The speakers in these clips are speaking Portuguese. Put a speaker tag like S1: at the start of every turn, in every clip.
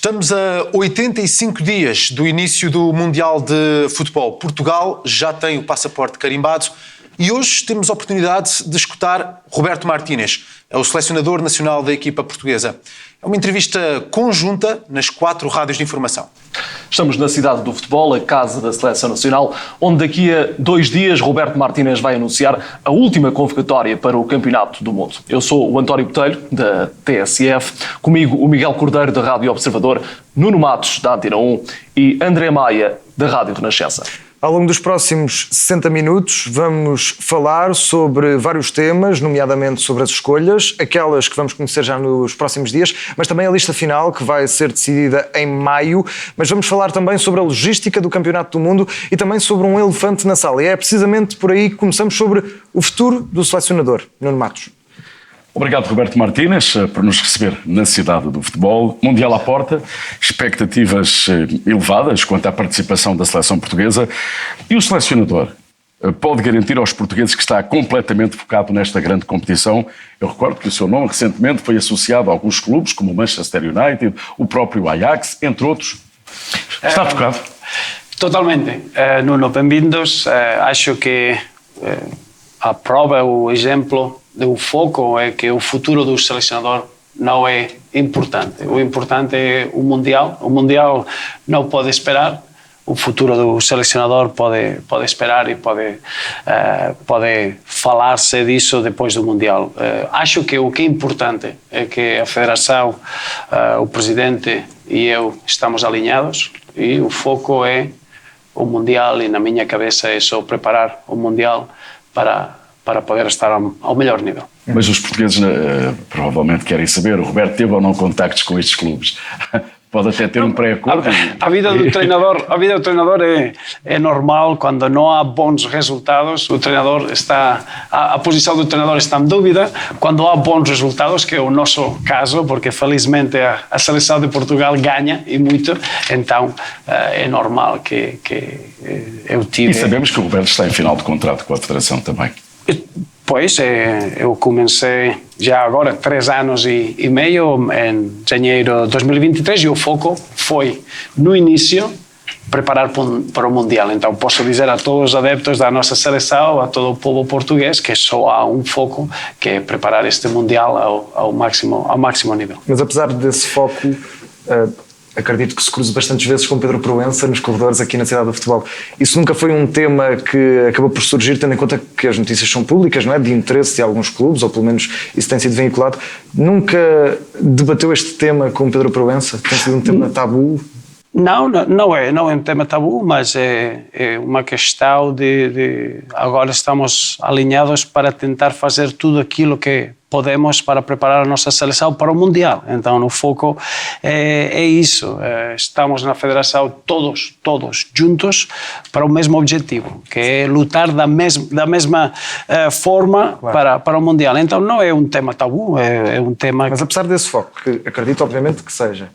S1: Estamos a 85 dias do início do Mundial de Futebol. Portugal já tem o passaporte carimbado e hoje temos a oportunidade de escutar Roberto Martínez, é o selecionador nacional da equipa portuguesa. É uma entrevista conjunta nas 4 rádios de informação.
S2: Estamos na cidade do futebol, a casa da Seleção Nacional, onde daqui a 2 dias Roberto Martínez vai anunciar a última convocatória para o Campeonato do Mundo. Eu sou o António Botelho, da TSF, comigo o Miguel Cordeiro, da Rádio Observador, Nuno Matos, da Antena 1 e André Maia, da Rádio Renascença.
S3: Ao longo dos próximos 60 minutos vamos falar sobre vários temas, nomeadamente sobre as escolhas, aquelas que vamos conhecer já nos próximos dias, mas também a lista final que vai ser decidida em maio. Mas vamos falar também sobre a logística do Campeonato do Mundo e também sobre um elefante na sala. E é precisamente por aí que começamos sobre o futuro do selecionador, Nuno Matos.
S4: Obrigado, Roberto Martínez, por nos receber na cidade do futebol. Mundial à porta, expectativas elevadas quanto à participação da seleção portuguesa. E o selecionador pode garantir aos portugueses que está completamente focado nesta grande competição? Eu recordo que o seu nome recentemente foi associado a alguns clubes, como o Manchester United, o próprio Ajax, entre outros. Está focado?
S5: Totalmente. Nuno, bem-vindos. Acho que a prova, o exemplo, o foco é que o futuro do selecionador não é importante. O importante é o Mundial. O Mundial não pode esperar. O futuro do selecionador pode esperar e pode falar-se disso depois do Mundial. Acho que o que é importante é que a Federação, o Presidente e eu estamos alinhados e o foco é o Mundial e na minha cabeça é só preparar o Mundial para poder estar ao melhor nível.
S4: Mas os portugueses provavelmente querem saber, o Roberto teve ou não contactos com estes clubes? Pode até ter um pré-acordo.
S5: A vida do treinador é normal, quando não há bons resultados, o treinador a posição do treinador está em dúvida. Quando há bons resultados, que é o nosso caso, porque felizmente a seleção de Portugal ganha e muito, então é normal que eu tive...
S4: E sabemos que o Roberto está em final de contrato com a Federação também.
S5: Pois, eu comecei já agora 3 anos e meio, em janeiro de 2023, e o foco foi, no início, preparar para o Mundial. Então posso dizer a todos os adeptos da nossa seleção, a todo o povo português, que só há um foco, que é preparar este Mundial ao máximo nível.
S3: Mas apesar desse foco... acredito que se cruze bastantes vezes com Pedro Proença nos corredores aqui na cidade do futebol. Isso nunca foi um tema que acabou por surgir, tendo em conta que as notícias são públicas, não é? De interesse de alguns clubes, ou pelo menos isso tem sido veiculado. Nunca debateu este tema com Pedro Proença? Tem sido um tema tabu?
S5: Não é um tema tabu, mas é uma questão de agora estamos alinhados para tentar fazer tudo aquilo que podemos para preparar a nossa seleção para o Mundial. Então, no foco é isso. Estamos na Federação todos juntos para o mesmo objetivo, que é lutar da mesma forma, claro, para o Mundial. Então, não é um tema tabu, é um tema...
S3: Mas apesar desse foco, que acredito obviamente que seja,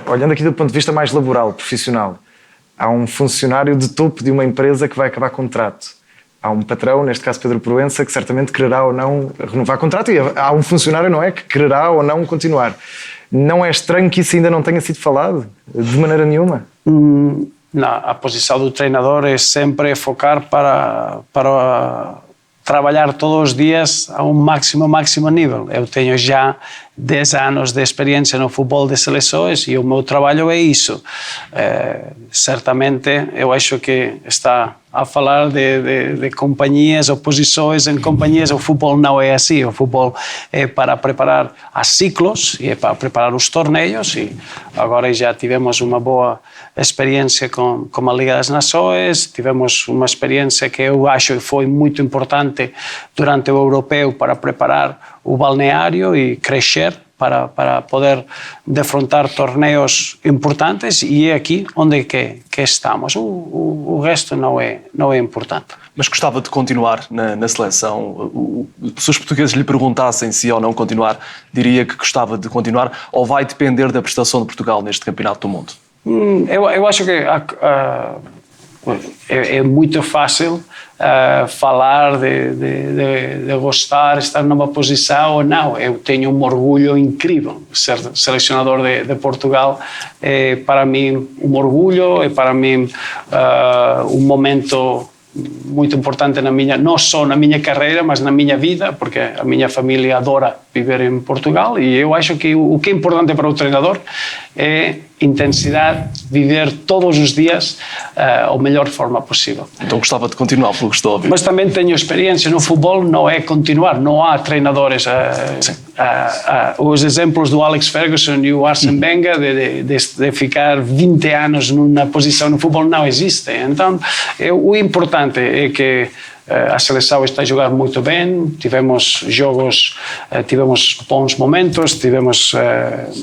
S3: olhando aqui do ponto de vista mais laboral, profissional, há um funcionário de topo de uma empresa que vai acabar contrato. Há um patrão, neste caso Pedro Proença, que certamente quererá ou não renovar contrato, e há um funcionário, não é, que quererá ou não continuar. Não é estranho que isso ainda não tenha sido falado? De maneira nenhuma?
S5: A posição do treinador é sempre focar para trabalhar todos os dias a um máximo nível. Eu tenho já 10 anos de experiência no futebol de seleções e o meu trabalho é isso. Certamente, eu acho que está a falar de companhias ou posições em companhias. O futebol não é assim. O futebol é para preparar a ciclos e é para preparar os torneios, e agora já tivemos uma boa experiência com a Liga das Nações, tivemos uma experiência que eu acho que foi muito importante durante o Europeu para preparar o balneário e crescer para poder defrontar torneios importantes, e é aqui onde que estamos. O resto não é importante.
S2: Mas gostava de continuar na seleção? Se os portugueses lhe perguntassem se ou não continuar, diria que gostava de continuar, ou vai depender da prestação de Portugal neste Campeonato do Mundo?
S5: Eu acho que é muito fácil falar de gostar, estar numa posição ou não. Eu tenho um orgulho incrível. Ser selecionador de Portugal é para mim um orgulho, é para mim um momento muito importante não só na minha carreira, mas na minha vida, porque a minha família adora viver em Portugal, e eu acho que o que é importante para o treinador é intensidade, viver todos os dias a melhor forma possível.
S2: Então gostava de continuar, pelo que estou a ouvir.
S5: Mas também tenho experiência no futebol, não é continuar, não há treinadores. Os exemplos do Alex Ferguson e o Arsene Wenger de ficar 20 anos numa posição no futebol não existem. Então, o importante é que a seleção está a jogar muito bem, tivemos jogos, tivemos bons momentos, tivemos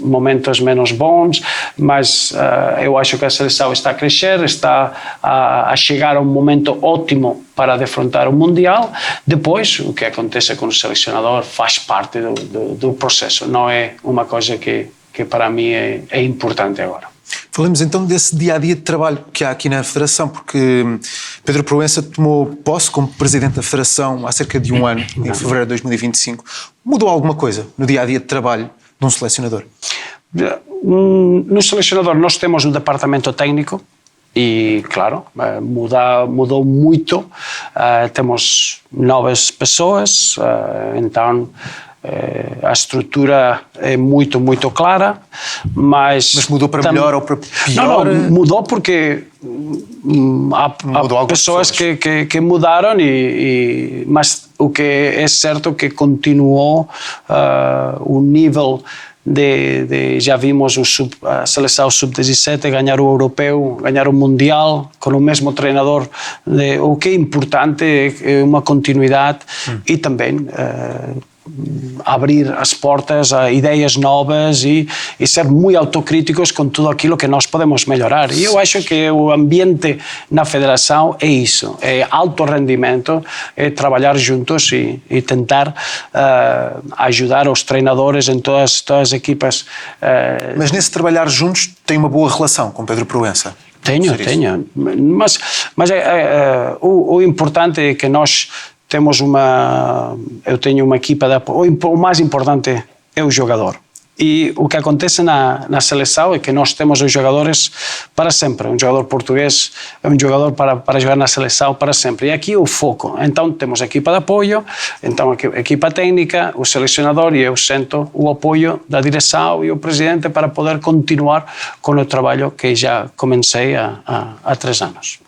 S5: momentos menos bons, mas eu acho que a seleção está a crescer, está a chegar a um momento ótimo para defrontar o Mundial. Depois, o que acontece com o selecionador faz parte do processo, não é uma coisa que para mim é importante agora.
S1: Falemos então desse dia-a-dia de trabalho que há aqui na Federação, porque Pedro Proença tomou posse como Presidente da Federação há cerca de um ano, em fevereiro de 2025. Mudou alguma coisa no dia-a-dia de trabalho de um selecionador?
S5: No selecionador nós temos um departamento técnico e, claro, mudou muito. Temos novas pessoas, então a estrutura é muito clara, mas
S1: mudou para melhor ou para pior?
S5: Não, mudou porque há pessoas que mudaram, mas o que é certo que continuou o nível já vimos a seleção sub-17 ganhar o europeu, ganhar o mundial com o mesmo treinador. O que é importante é uma continuidade e também abrir as portas a ideias novas e ser muito autocríticos com tudo aquilo que nós podemos melhorar. E eu acho que o ambiente na federação é isso, é alto rendimento, é trabalhar juntos e tentar ajudar os treinadores em todas as equipas.
S1: Mas nesse trabalhar juntos tem uma boa relação com Pedro Proença?
S5: Tenho. Mas o importante é que nós temos eu tenho uma equipa de apoio. O mais importante é o jogador. E o que acontece na seleção é que nós temos os jogadores para sempre. Um jogador português é um jogador para jogar na seleção para sempre. E aqui é o foco. Então temos a equipa de apoio, então a equipa técnica, o selecionador, e eu sinto o apoio da direção e o presidente para poder continuar com o trabalho que já comecei há 3 anos.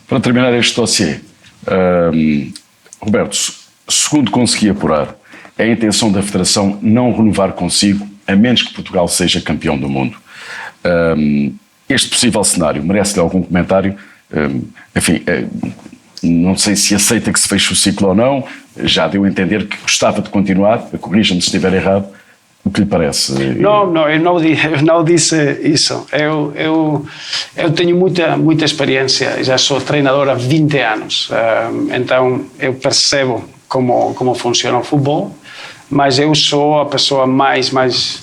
S4: Para terminar este dossiê, Roberto, segundo consegui apurar, é a intenção da Federação não renovar consigo, a menos que Portugal seja campeão do mundo. Este possível cenário merece-lhe algum comentário? Enfim, não sei se aceita que se feche o ciclo ou não, já deu a entender que gostava de continuar, corrija-me se estiver errado. O que lhe parece?
S5: Não, eu não disse isso. Eu tenho muita experiência, já sou treinador há 20 anos, então eu percebo como funciona o futebol, mas eu sou a pessoa mais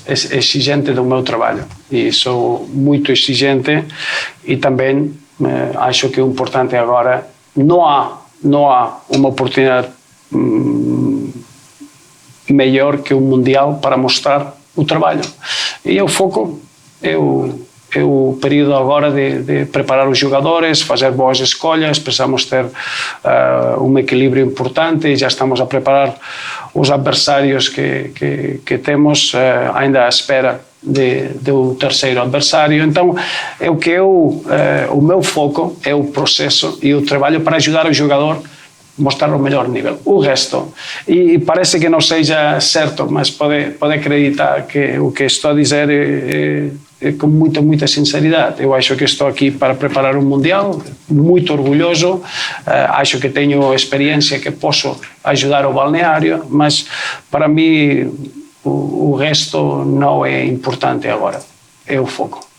S5: exigente do meu trabalho e sou muito exigente e também acho que o importante agora não há uma oportunidade melhor que o Mundial para mostrar o trabalho. E o foco é o período agora de preparar os jogadores, fazer boas escolhas, precisamos ter um equilíbrio importante e já estamos a preparar os adversários que temos, ainda à espera do terceiro adversário. Então, o meu foco é o processo e o trabalho para ajudar o jogador mostrar o melhor nível. O resto, e parece que não seja certo, mas pode acreditar que o que estou a dizer é com muita sinceridade. Eu acho que estou aqui para preparar um Mundial, muito orgulhoso, acho que tenho experiência que posso ajudar o balneário, mas para mim o resto não é importante agora, é o foco.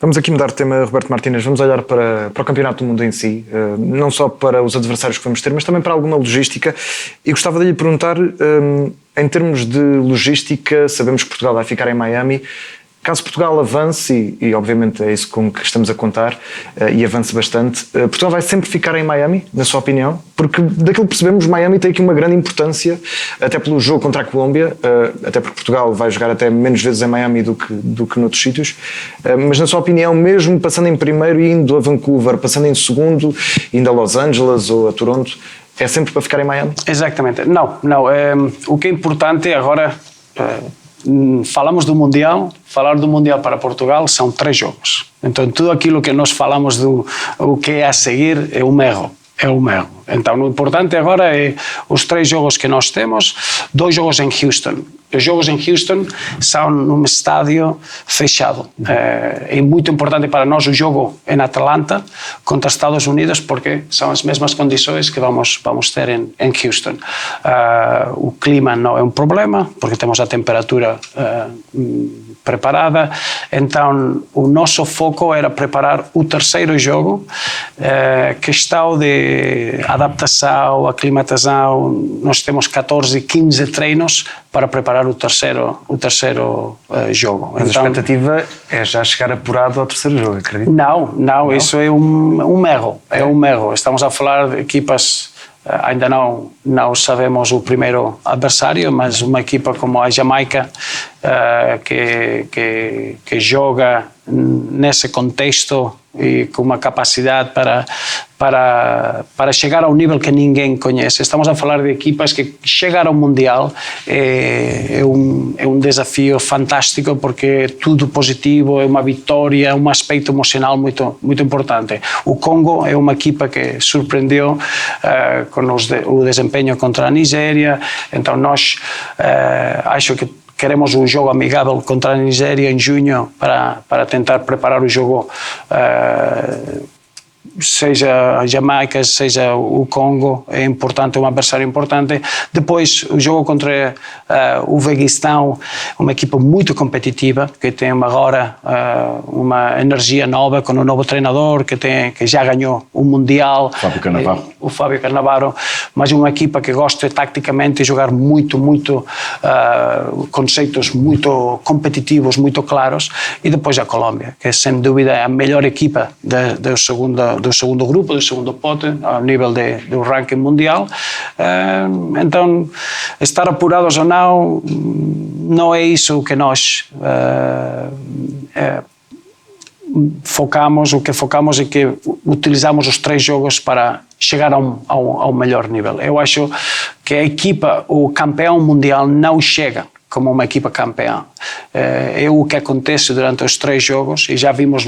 S3: Vamos aqui mudar de tema, Roberto Martínez. Vamos olhar para o Campeonato do Mundo em si, não só para os adversários que vamos ter, mas também para alguma logística. E gostava de lhe perguntar, em termos de logística, sabemos que Portugal vai ficar em Miami caso Portugal avance, e obviamente é isso com que estamos a contar, e avance bastante, Portugal vai sempre ficar em Miami, na sua opinião? Porque daquilo que percebemos, Miami tem aqui uma grande importância, até pelo jogo contra a Colômbia, até porque Portugal vai jogar até menos vezes em Miami do que noutros sítios, mas na sua opinião, mesmo passando em primeiro e indo a Vancouver, passando em segundo, indo a Los Angeles ou a Toronto, é sempre para ficar em Miami?
S5: Exatamente. Não. O que é importante agora, falamos do Mundial, falar do Mundial para Portugal são 3 jogos. Então, tudo aquilo que nós falamos do o que é a seguir é um erro. Então, o importante agora é os 3 jogos que nós temos, 2 jogos em Houston. Os jogos em Houston são num estádio fechado. É muito importante para nós o jogo em Atlanta contra os Estados Unidos, porque são as mesmas condições que vamos ter em Houston. O clima não é um problema, porque temos a temperatura preparada. Então, o nosso foco era preparar o terceiro jogo, questão de adaptação, aclimatação. Nós temos 14, 15 treinos para preparar o terceiro jogo.
S3: Mas então, a expectativa é já chegar apurado ao terceiro jogo, acredito?
S5: Não, isso é um erro. É um erro. Estamos a falar de equipas, ainda não sabemos o primeiro adversário, mas uma equipa como a Jamaica, que joga nesse contexto e com uma capacidade para chegar ao nível que ninguém conhece. Estamos a falar de equipas que chegar ao Mundial é um desafio fantástico, porque é tudo positivo, é uma vitória, é um aspecto emocional muito, muito importante. O Congo é uma equipa que surpreendeu com o desempenho contra a Nigéria. Então nós acho que queremos um jogo amigável contra a Nigéria em junho para tentar preparar o jogo, seja a Jamaica, seja o Congo, é importante, é um adversário importante. Depois, o jogo contra o Uzbequistão, uma equipa muito competitiva, que tem agora uma energia nova, com um novo treinador, que já ganhou o Mundial. O Fábio Cannavaro, mas uma equipa que gosta taticamente de jogar muito, conceitos muito competitivos, muito claros. E depois a Colômbia, que sem dúvida é a melhor equipa do segundo grupo, do segundo pote, ao nível do ranking mundial. Então, estar apurados ou não é isso que nós focamos. O que focamos é que utilizamos os 3 jogos para chegar ao melhor nível. Eu acho que a equipa, o campeão mundial, não chega como uma equipa campeã. É o que acontece durante os 3 jogos, e já vimos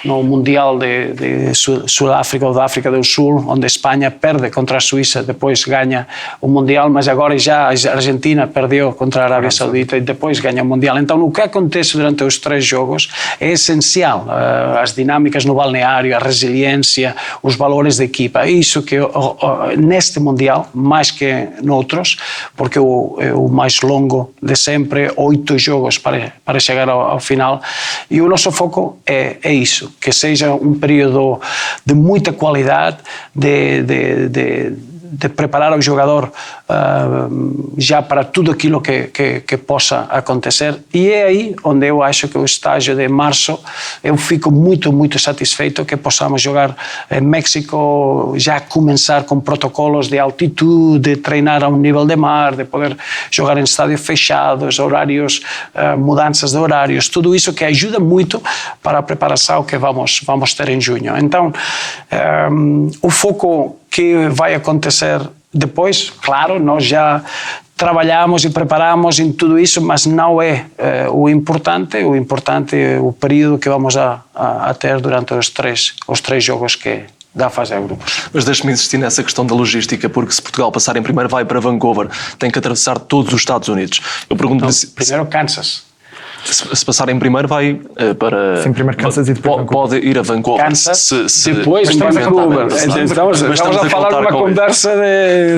S5: no Mundial de Sul-África ou da África do Sul, onde a Espanha perde contra a Suíça, depois ganha o Mundial, mas agora já a Argentina perdeu contra a Arábia Saudita e depois ganha o Mundial. Então, o que acontece durante os 3 jogos é essencial. As dinâmicas no balneário, a resiliência, os valores de equipa. É isso que neste Mundial, mais que noutros, porque é o mais longo de sempre, 8 jogos para chegar ao final, e o nosso foco é isso, que seja um período de muita qualidade, de preparar o jogador já para tudo aquilo que possa acontecer. E é aí onde eu acho que o estágio de março, eu fico muito, muito satisfeito que possamos jogar em México, já começar com protocolos de altitude, de treinar a um nível de mar, de poder jogar em estádios fechados, horários, mudanças de horários, tudo isso que ajuda muito para a preparação que vamos ter em junho. Então, o foco que vai acontecer depois, claro, nós já trabalhamos e preparamos em tudo isso, mas não é o importante é o período que vamos a ter durante os três jogos que dá a fase a grupos.
S2: Mas deixe-me insistir nessa questão da logística, porque se Portugal passar em primeiro vai para Vancouver, tem que atravessar todos os Estados Unidos. Eu pergunto
S5: primeiro Kansas.
S2: Se passar em primeiro vai para...
S3: Sim, primeiro Kansas e depois
S2: pode ir a Vancouver.
S5: Kansas, depois Vancouver. Estamos a falar de uma conversa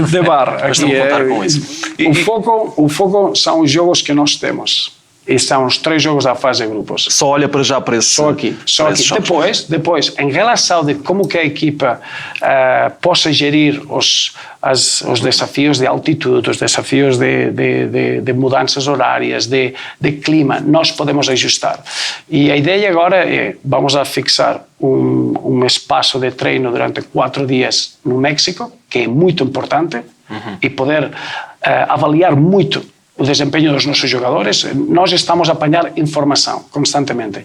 S5: de bar.
S2: Mas estamos a contar com isso.
S5: O foco são os jogos que nós temos. e são os 3 jogos da fase de grupos.
S2: Só olha para já para esse.
S5: Só aqui.
S2: Esses jogos.
S5: Depois, em relação de como que a equipa possa gerir os desafios de altitude, os desafios de mudanças horárias, de clima, nós podemos ajustar. E a ideia agora é, vamos a fixar um espaço de treino durante 4 dias no México, que é muito importante, e poder avaliar muito o desempenho dos nossos jogadores. Nós estamos a apanhar informação constantemente.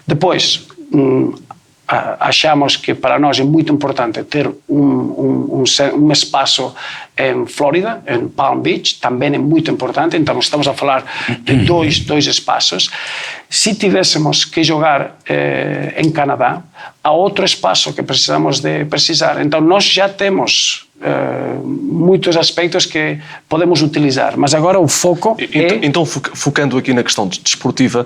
S5: Depois, achamos que para nós é muito importante ter um espaço em Flórida, em Palm Beach, também é muito importante, então estamos a falar de dois espaços. Se tivéssemos que jogar em Canadá, há outro espaço que precisamos de precisar. Então nós já temos muitos aspectos que podemos utilizar, mas agora o foco é...
S2: Então, focando aqui na questão desportiva,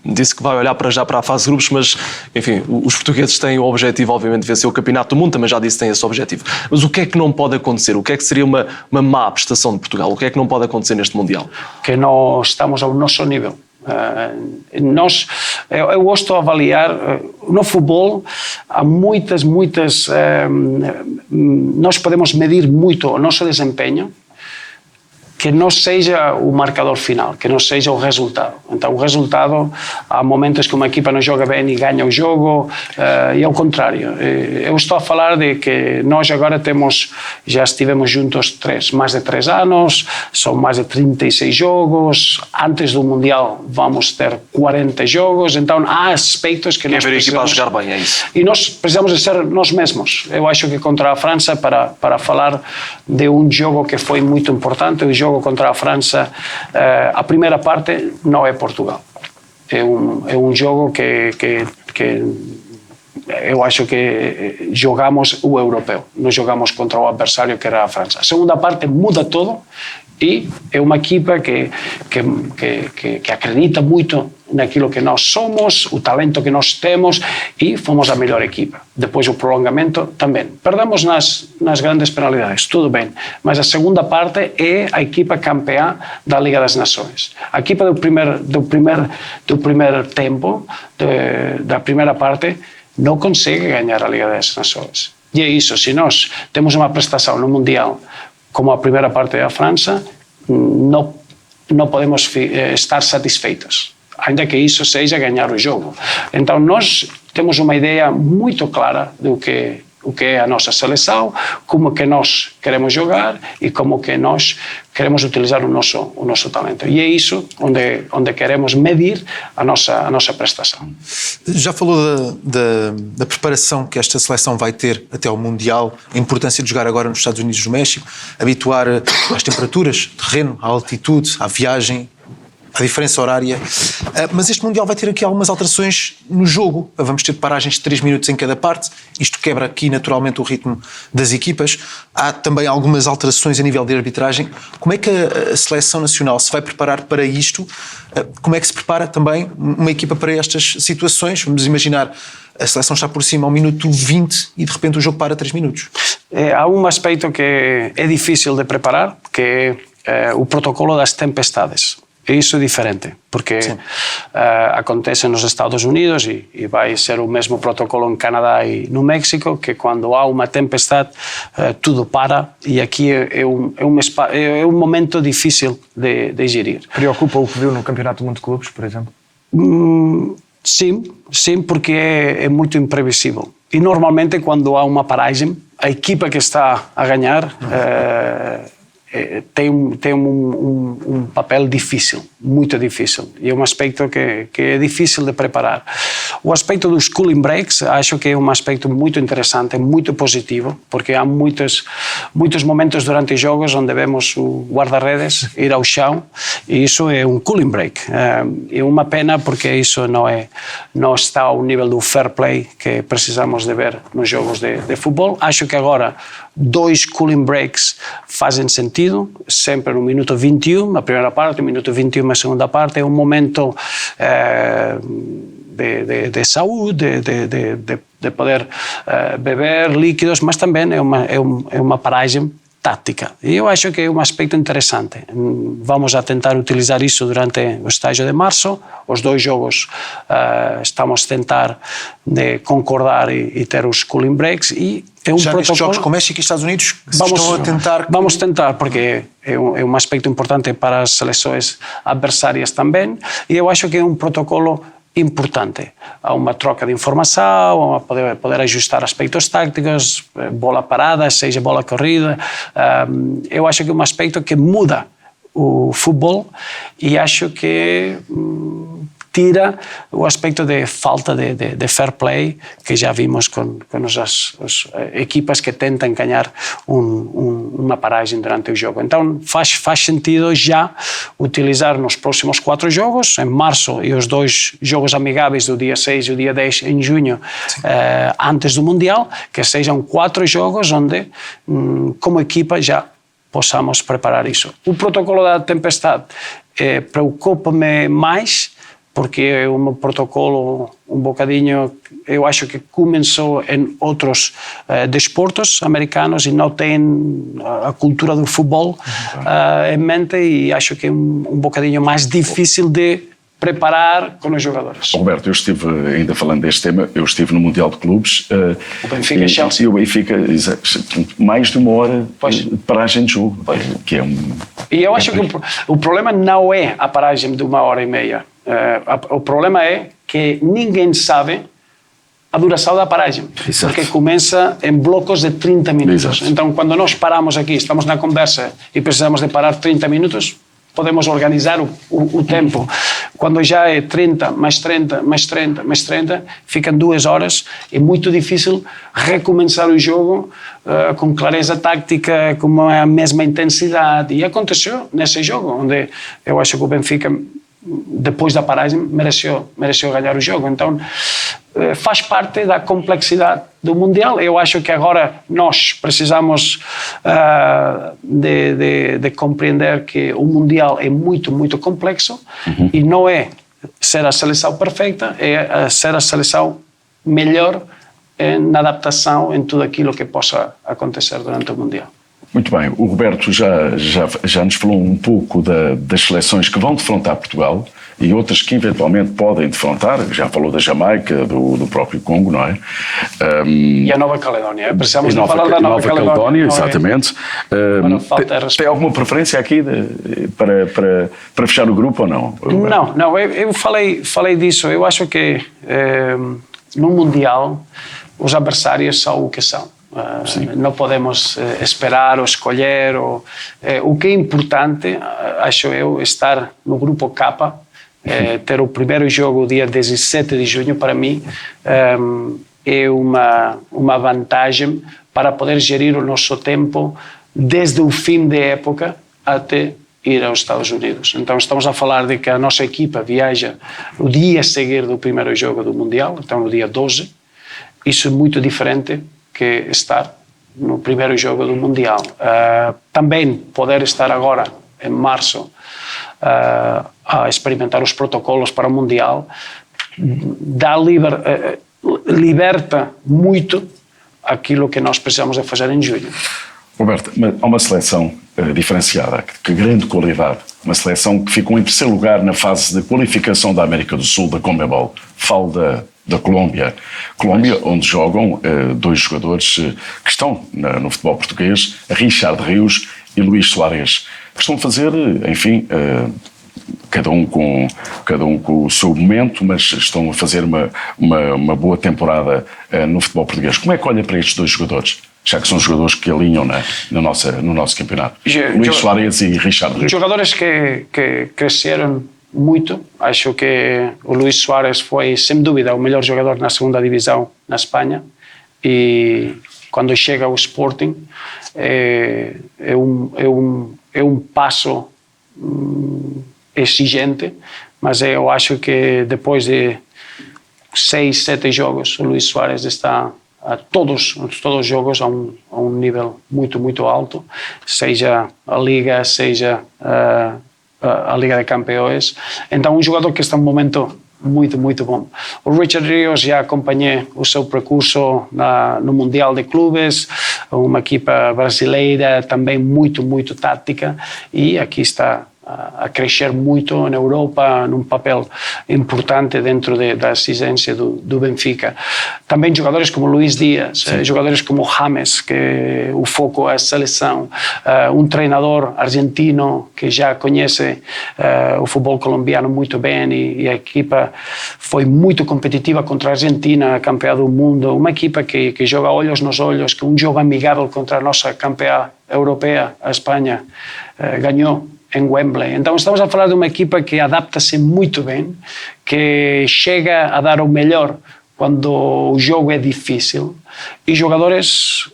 S2: disse que vai olhar para já para a fase de grupos, mas, enfim, os portugueses têm o objetivo, obviamente, de vencer o Campeonato do Mundo, também já disse que têm esse objetivo. Mas o que é que não pode acontecer? O que é que seria uma má prestação de Portugal? O que é que não pode acontecer neste Mundial? Que
S5: não estamos ao nosso nível. Eu gosto de avaliar no futebol, há muitas nós podemos medir muito o nosso desempenho, que não seja o marcador final, que não seja o resultado. Então, o resultado, há momentos que uma equipa não joga bem e ganha o jogo, e ao contrário. Eu estou a falar de que nós agora já estivemos juntos mais de 3 anos, são mais de 36 jogos, antes do Mundial vamos ter 40 jogos, então há aspectos que nós precisamos...
S2: a equipa a jogar bem, é isso.
S5: E nós precisamos de ser nós mesmos. Eu acho que contra a França, para falar de um jogo que foi muito importante, o jogo contra a França, a primeira parte não é Portugal. É um jogo que eu acho que jogamos o europeu, não jogamos contra o adversário que era a França. A segunda parte muda tudo e é uma equipa que acredita muito naquilo que nós somos, o talento que nós temos, e fomos a melhor equipa. Depois o prolongamento também. Perdemos nas grandes penalidades, tudo bem, mas a segunda parte é a equipa campeã da Liga das Nações. A equipa do primeiro tempo, da primeira parte, não consegue ganhar a Liga das Nações. E é isso, se nós temos uma prestação no Mundial como a primeira parte da França, não podemos estar satisfeitos, ainda que isso seja ganhar o jogo. Então nós temos uma ideia muito clara do que é a nossa seleção, como que nós queremos jogar e como que nós queremos utilizar o nosso talento. E é isso onde queremos medir a nossa prestação.
S1: Já falou da preparação que esta seleção vai ter até ao Mundial, a importância de jogar agora nos Estados Unidos e no México, habituar às temperaturas, terreno, à altitude, à viagem, à diferença horária. Mas este Mundial vai ter aqui algumas alterações no jogo. Vamos ter paragens de 3 minutos em cada parte. Isto quebra aqui naturalmente o ritmo das equipas. Há também algumas alterações a nível de arbitragem. Como é que a seleção nacional se vai preparar para isto? Como é que se prepara também uma equipa para estas situações? Vamos imaginar, a seleção está por cima ao minuto 20 e de repente o jogo para 3 minutos.
S5: Há um aspecto que é difícil de preparar, que é o protocolo das tempestades. Isso é diferente, porque acontece nos Estados Unidos e vai ser o mesmo protocolo em Canadá e no México, que quando há uma tempestade tudo para, e aqui é um momento difícil de gerir.
S3: Preocupa o que viu no Campeonato do Mundo de Clubes, por exemplo?
S5: Sim, porque é muito imprevisível. E normalmente quando há uma paragem, a equipa que está a ganhar tem um papel difícil, muito difícil, e é um aspecto que é difícil de preparar. O aspecto dos cooling breaks acho que é um aspecto muito interessante, muito positivo, porque há muitos momentos durante os jogos onde vemos o guarda-redes ir ao chão, e isso é um cooling break. É uma pena porque isso não está ao nível do fair play que precisamos de ver nos jogos de futebol. Acho que agora 2 cooling breaks fazem sentido, sempre no minuto 21, a primeira parte, no minuto 21, a segunda parte, é um momento de saúde, de poder beber líquidos, mas também é uma paragem tática. E eu acho que é um aspecto interessante. Vamos a tentar utilizar isso durante o estágio de março. Os 2 jogos estamos a tentar concordar e ter os cooling breaks. E é
S1: Já nestes jogos com México e Estados Unidos estão a tentar...
S5: Vamos tentar, porque é um aspecto importante para as seleções adversárias também. E eu acho que é um protocolo importante. Há uma troca de informação, a poder ajustar aspectos táticos, bola parada, seja bola corrida. Eu acho que é um aspecto que muda o futebol e acho que tira o aspecto de falta de fair play que já vimos com as equipas que tentam ganhar uma paragem durante o jogo. Então faz sentido já utilizar nos próximos 4 jogos, em março e os 2 jogos amigáveis do dia 6 e o dia 10 em junho, antes do Mundial, que sejam 4 jogos onde, como equipa, já possamos preparar isso. O protocolo da tempestade preocupa-me mais, porque é um protocolo um bocadinho, eu acho que começou em outros desportos americanos e não tem a cultura do futebol em mente, e acho que é um bocadinho mais difícil de preparar com os jogadores.
S4: Roberto, eu estive, ainda falando deste tema, eu estive no Mundial de Clubes.
S5: O Benfica e Chelsea.
S4: E o Benfica, mais de 1 hora de paragem de jogo. Que é
S5: E eu acho que o problema não é a paragem de 1h30. O problema é que ninguém sabe a duração da paragem.
S4: Exato.
S5: Porque começa em blocos de 30 minutos.
S4: Exato.
S5: Então, quando nós paramos aqui, estamos na conversa e precisamos de parar 30 minutos, podemos organizar o tempo. Quando já é 30, mais 30, mais 30, mais 30, ficam 2 horas. É muito difícil recomeçar o jogo com clareza tática, com a mesma intensidade. E aconteceu nesse jogo, onde eu acho que o Benfica, depois da paragem, mereceu ganhar o jogo. Então, faz parte da complexidade do Mundial. Eu acho que agora nós precisamos de compreender que o Mundial é muito, muito complexo e não é ser a seleção perfeita, é ser a seleção melhor na adaptação em tudo aquilo que possa acontecer durante o Mundial.
S4: Muito bem, o Roberto já nos falou um pouco das seleções que vão defrontar Portugal e outras que eventualmente podem defrontar. Já falou da Jamaica, do próprio Congo, não é?
S5: E a Nova Caledónia. Precisamos de falar da Nova Caledónia.
S4: Exatamente. Tem alguma preferência aqui para fechar o grupo ou não?
S5: Não, eu falei disso. Eu acho que no Mundial os adversários são o que são. Não podemos esperar ou escolher. O que é importante, acho eu, estar no grupo K, ter o primeiro jogo dia 17 de junho, para mim, é uma vantagem para poder gerir o nosso tempo desde o fim da época até ir aos Estados Unidos. Então estamos a falar de que a nossa equipa viaja no dia a seguir do primeiro jogo do Mundial, então no dia 12. Isso é muito diferente que estar no primeiro jogo do Mundial. Também poder estar agora, em março, a experimentar os protocolos para o Mundial, liberta muito aquilo que nós precisamos de fazer em julho.
S4: Roberto, há uma seleção diferenciada, de grande qualidade, uma seleção que ficou em 3º lugar na fase de qualificação da América do Sul, da CONMEBOL. Falo da Colômbia. Colômbia, onde jogam 2 jogadores que estão no futebol português, Richard Rios e Luís Soares, que estão a fazer, enfim, cada um com o seu momento, mas estão a fazer uma boa temporada no futebol português. Como é que olha para estes 2 jogadores? Já que são jogadores que alinham no nosso campeonato. Luís Soares e Richard Rios.
S5: Jogadores que cresceram muito. Acho que o Luís Soares foi, sem dúvida, o melhor jogador na 2ª divisão na Espanha, e quando chega ao Sporting é um passo exigente, mas eu acho que depois de 6, 7 jogos o Luís Soares está a todos os jogos a um nível muito, muito alto, seja a Liga, seja a Liga de Campeões. Então, um jogador que está em um momento muito bom. O Richard Rios já acompanhei o seu percurso no Mundial de Clubes, uma equipa brasileira também muito tática, e aqui está a crescer muito na Europa, num papel importante dentro da exigência do Benfica. Também jogadores como Luís Dias, jogadores como James, que o foco é a seleção, um treinador argentino que já conhece o futebol colombiano muito bem, e a equipa foi muito competitiva contra a Argentina, campeã do mundo, uma equipa que joga olhos nos olhos, que um jogo amigável contra a nossa campeã europeia, a Espanha, ganhou em Wembley. Então estamos a falar de uma equipa que adapta-se muito bem, que chega a dar o melhor quando o jogo é difícil, e jogadores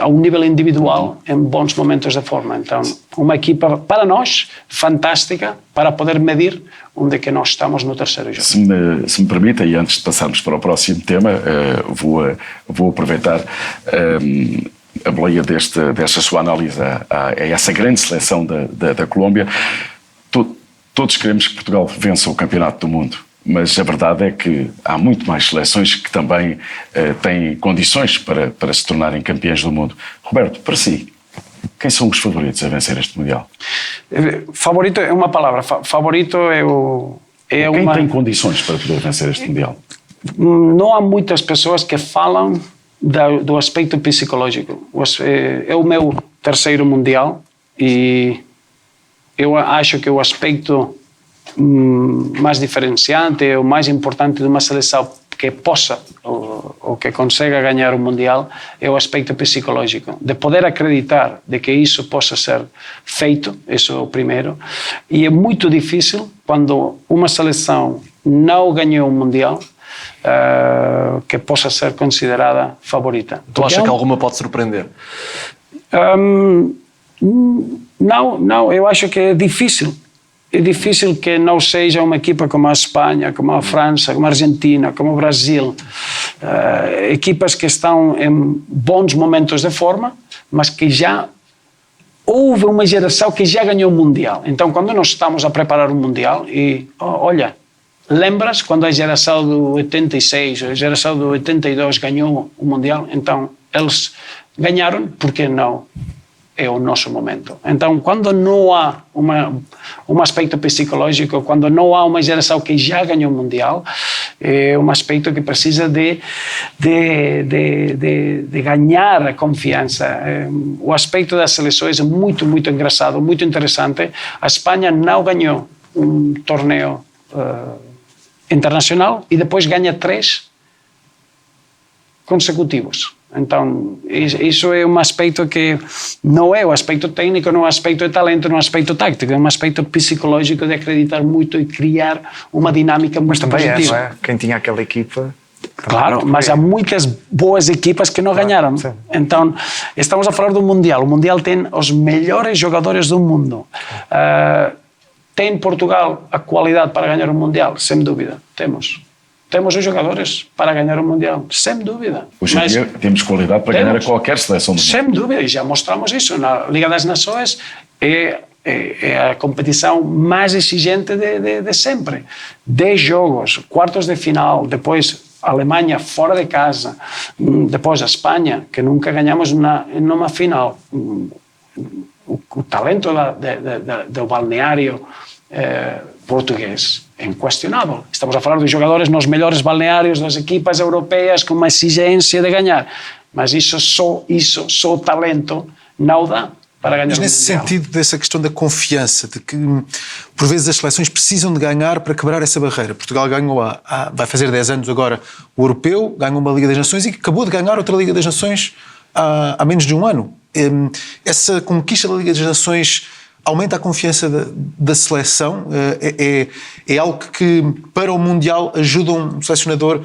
S5: a um nível individual em bons momentos de forma. Então, uma equipa, para nós, fantástica, para poder medir onde é que nós estamos no terceiro jogo.
S4: Se me permite, e antes de passarmos para o próximo tema, vou aproveitar a boleia desta sua análise a essa grande seleção da Colômbia. Todos queremos que Portugal vença o Campeonato do Mundo, mas a verdade é que há muito mais seleções que também têm condições para se tornarem campeãs do mundo. Roberto, para si, quem são os favoritos a vencer este Mundial?
S5: Favorito é uma palavra. Favorito
S4: Quem tem condições para poder vencer este Mundial?
S5: Não há muitas pessoas que falam do aspecto psicológico. É o meu terceiro Mundial, e eu acho que o aspecto mais diferenciante, o mais importante de uma seleção que possa ou que consiga ganhar o Mundial é o aspecto psicológico, de poder acreditar de que isso possa ser feito. Isso é o primeiro, e é muito difícil quando uma seleção não ganhou um Mundial que possa ser considerada favorita.
S2: Tu achas que alguma pode surpreender?
S5: Não, eu acho que é difícil. É difícil que não seja uma equipa como a Espanha, como a França, como a Argentina, como o Brasil. Equipas que estão em bons momentos de forma, mas que já houve uma geração que já ganhou o Mundial. Então, quando nós estamos a preparar o Mundial, e olha, lembras quando a geração do 86, a geração do 82 ganhou o Mundial? Então, eles ganharam, porque não é o nosso momento. Então, quando não há um aspecto psicológico, quando não há uma geração que já ganhou o Mundial, é um aspecto que precisa de ganhar a confiança. O aspecto das seleções é muito engraçado, muito interessante. A Espanha não ganhou um torneio internacional e depois ganha 3 consecutivos. Então, isso é um aspecto que não é o aspecto técnico, não é o aspecto de talento, não é o aspecto tático, é um aspecto psicológico de acreditar muito e criar uma dinâmica muito
S3: também
S5: positiva.
S3: é, quem tinha aquela equipa...
S5: Claro, mas há muitas boas equipas que não ganharam.
S3: Sim.
S5: Então, estamos a falar do Mundial. O Mundial tem os melhores jogadores do mundo. Tem Portugal a qualidade para ganhar o Mundial? Sem dúvida, temos os jogadores para ganhar o Mundial, sem dúvida.
S4: Hoje em dia temos qualidade para ganhar a qualquer seleção do mundo.
S5: Sem dúvida, e já mostramos isso. Na Liga das Nações é a competição mais exigente de sempre. 10 jogos, quartos de final, depois a Alemanha fora de casa, depois a Espanha, que nunca ganhamos numa final. O talento do balneário português é inquestionável. Estamos a falar de jogadores nos melhores balneários das equipas europeias com uma exigência de ganhar. Mas só o talento não dá para ganhar.
S1: Mas nesse sentido, dessa questão da confiança, de que por vezes as seleções precisam de ganhar para quebrar essa barreira. Portugal ganhou, vai fazer 10 anos agora, o Europeu, ganhou uma Liga das Nações e acabou de ganhar outra Liga das Nações há menos de um ano. Essa conquista da Liga das Nações aumenta a confiança da seleção? É algo que, para o Mundial, ajuda um selecionador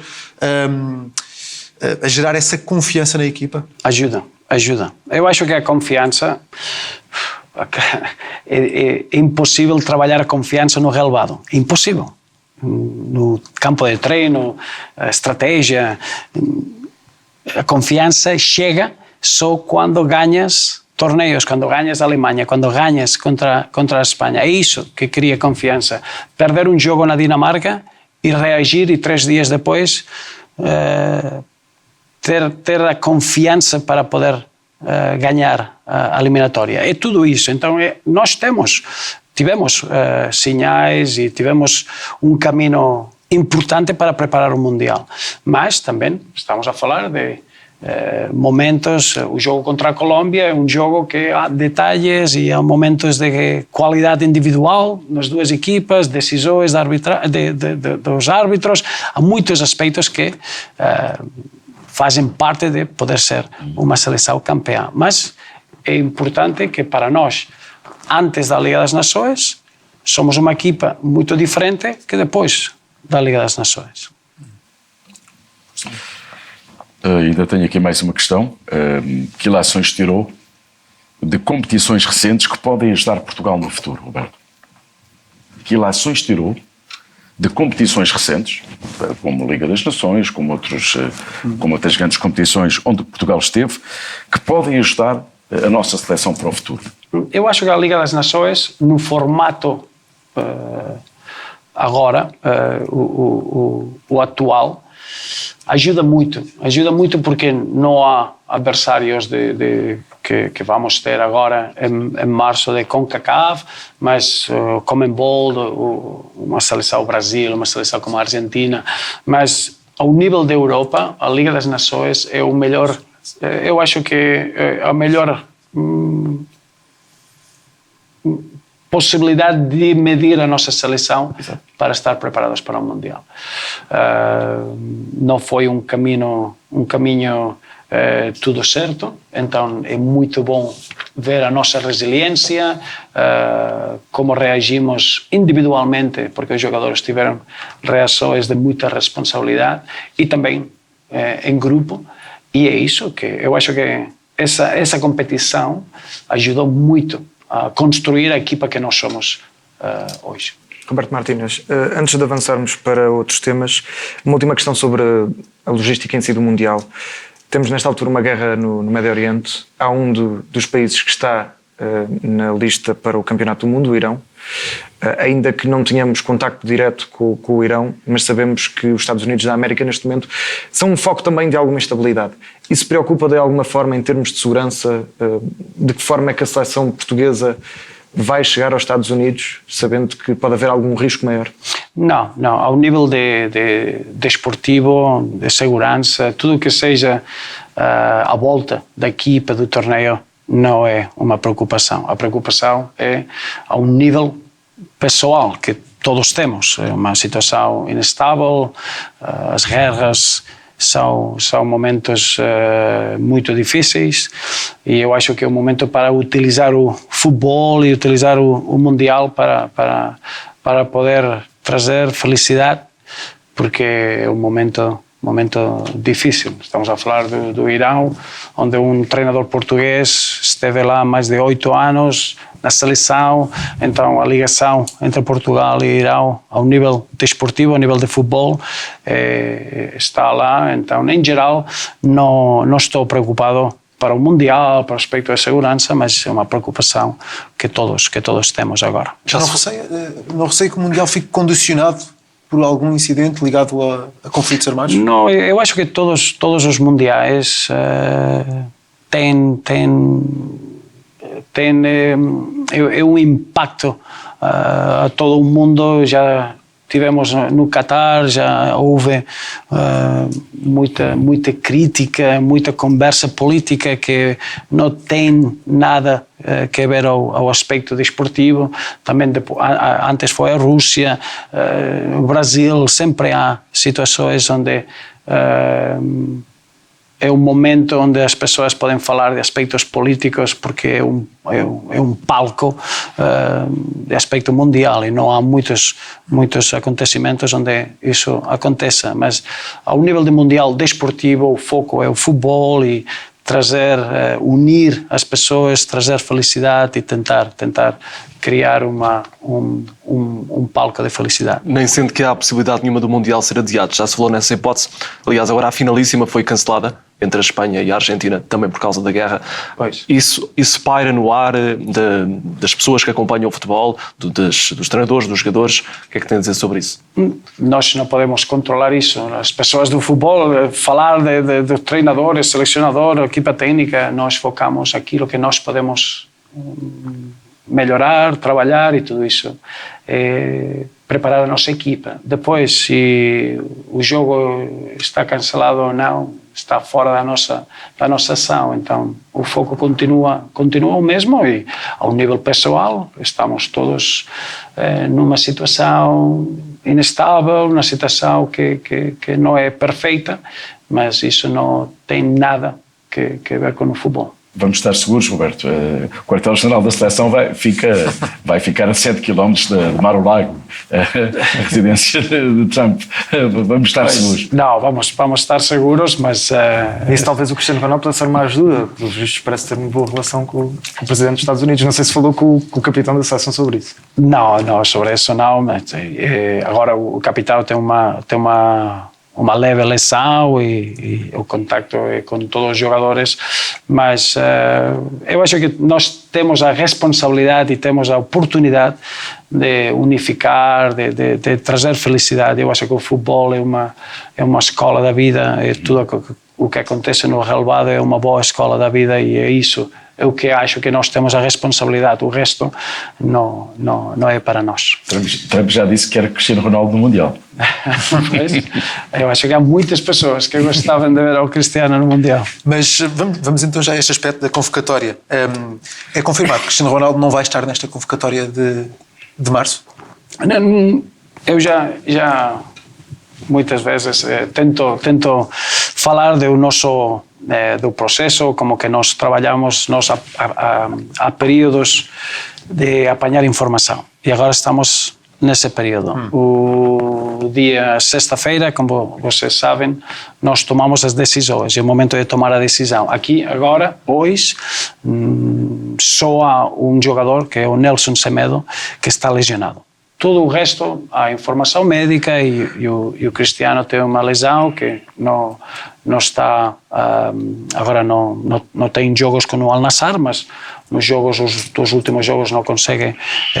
S1: a gerar essa confiança na equipa?
S5: Ajuda. Eu acho que a confiança... É impossível trabalhar a confiança no relevado. É impossível. No campo de treino, a estratégia... A confiança chega só quando ganhas torneios, quando ganhas a Alemanha, quando ganhas contra a Espanha. É isso que cria confiança. Perder um jogo na Dinamarca e reagir, e 3 dias depois ter a confiança para poder ganhar a eliminatória. É tudo isso. Então nós tivemos sinais e tivemos um caminho importante para preparar o Mundial, mas também estamos a falar de momentos. O jogo contra a Colômbia é um jogo que há detalhes e há momentos de qualidade individual nas duas equipas, decisões dos árbitros, há muitos aspectos que fazem parte de poder ser uma seleção campeã, mas é importante que para nós, antes da Liga das Nações, somos uma equipa muito diferente que depois da Liga das Nações.
S4: Ainda tenho aqui mais uma questão. Que ilações tirou de competições recentes que podem ajudar Portugal no futuro, Roberto? Que ilações tirou de competições recentes, como a Liga das Nações, como outras grandes competições onde Portugal esteve, que podem ajudar a nossa seleção para o futuro?
S5: Eu acho que a Liga das Nações, no formato agora, o atual, ajuda muito porque não há adversários que vamos ter agora em março de CONCACAF, mas CONMEBOL, uma seleção Brasil, uma seleção como a Argentina, mas ao nível da Europa, a Liga das Nações é o melhor, eu acho que é a melhor possibilidade de medir a nossa seleção para estar preparados para o Mundial. Não foi um caminho tudo certo, então é muito bom ver a nossa resiliência, como reagimos individualmente, porque os jogadores tiveram reações de muita responsabilidade, e também em grupo, e é isso que eu acho que essa competição ajudou muito a construir a equipa que nós somos hoje.
S3: Roberto Martínez, antes de avançarmos para outros temas, uma última questão sobre a logística em si do Mundial. Temos nesta altura uma guerra no Médio Oriente. Há um dos países que está na lista para o Campeonato do Mundo, o Irão. Ainda que não tenhamos contacto direto com o Irão, mas sabemos que os Estados Unidos da América neste momento são um foco também de alguma instabilidade. Isso preocupa de alguma forma em termos de segurança? De que forma é que a seleção portuguesa vai chegar aos Estados Unidos, sabendo que pode haver algum risco maior?
S5: Não. Ao nível de esportivo, de segurança, tudo que seja à volta da equipa, do torneio, não é uma preocupação. A preocupação é ao nível pessoal, que todos temos. É uma situação instável, as guerras são momentos muito difíceis, e eu acho que é o momento para utilizar o futebol e utilizar o Mundial para poder trazer felicidade, porque é um momento difícil. Estamos a falar do Irão, onde um treinador português esteve lá há mais de 8 anos na seleção. Então a ligação entre Portugal e Irão, ao nível desportivo, ao nível de futebol, está lá. Então, em geral, não estou preocupado para o Mundial, para o aspecto de segurança, mas é uma preocupação que todos temos agora.
S1: Já não receio que o Mundial fique condicionado por algum incidente ligado a conflitos armados?
S5: Não, eu acho que todos os mundiais têm um impacto a todo o mundo. Já tivemos no Qatar, já houve muita crítica, muita conversa política que não tem nada que ver ao aspecto desportivo. Também antes foi a Rússia, o Brasil. Sempre há situações onde é um momento onde as pessoas podem falar de aspectos políticos, porque é um palco de aspecto mundial, e não há muitos acontecimentos onde isso aconteça. Mas ao nível de mundial desportivo, o foco é o futebol, e unir as pessoas, trazer felicidade e tentar criar um palco de felicidade.
S2: Nem sendo que há possibilidade nenhuma do Mundial ser adiado. Já se falou nessa hipótese. Aliás, agora a finalíssima foi cancelada entre a Espanha e a Argentina, também por causa da guerra.
S5: Pois.
S2: Isso paira no ar das pessoas que acompanham o futebol, dos treinadores, dos jogadores. O que é que tem a dizer sobre isso?
S5: Nós não podemos controlar isso. As pessoas do futebol, falar de treinadores, selecionador, equipa técnica, nós focamos aquilo que nós podemos melhorar, trabalhar e tudo isso. Preparar a nossa equipa. Depois, se o jogo está cancelado ou não, está fora da nossa ação. Então, o foco continua o mesmo e, ao nível pessoal, estamos todos numa situação inestável, uma situação que não é perfeita, mas isso não tem nada que ver com o futebol.
S4: Vamos estar seguros, Roberto. O quartel-general da seleção vai ficar a 7 km de Mar-a-Lago, a residência de Trump. Vamos estar seguros.
S5: Não, vamos estar seguros, mas...
S3: Nisso talvez o Cristiano Ronaldo possa ser uma ajuda, pelos vistos parece ter uma boa relação com o Presidente dos Estados Unidos. Não sei se falou com o capitão da seleção sobre isso.
S5: Não, sobre isso não. Mas, agora o capitão tem uma leve lesão e o contacto é com todos os jogadores, mas eu acho que nós temos a responsabilidade e temos a oportunidade de unificar, de trazer felicidade. Eu acho que o futebol é uma escola da vida, e tudo o que acontece no relevado é uma boa escola da vida e é isso. É o que acho que nós temos a responsabilidade, o resto não é para nós.
S4: Trump já disse que era Cristiano Ronaldo no Mundial.
S5: Eu acho que há muitas pessoas que gostavam de ver o Cristiano no Mundial.
S1: Mas vamos então já a este aspecto da convocatória. É confirmado que Cristiano Ronaldo não vai estar nesta convocatória de março?
S5: Eu já muitas vezes tento falar do nosso do processo, como que nós trabalhamos, há períodos de apanhar informação e agora estamos nesse período. O dia sexta-feira, como vocês sabem, nós tomamos as decisões, é o momento de tomar a decisão. Aqui, agora, hoje, só há um jogador, que é o Nelson Semedo, que está lesionado. Todo o resto, a informação médica e o Cristiano tem uma lesão que não está, agora não tem jogos com o Al-Nassr, mas nos jogos, os 2 últimos jogos não consegue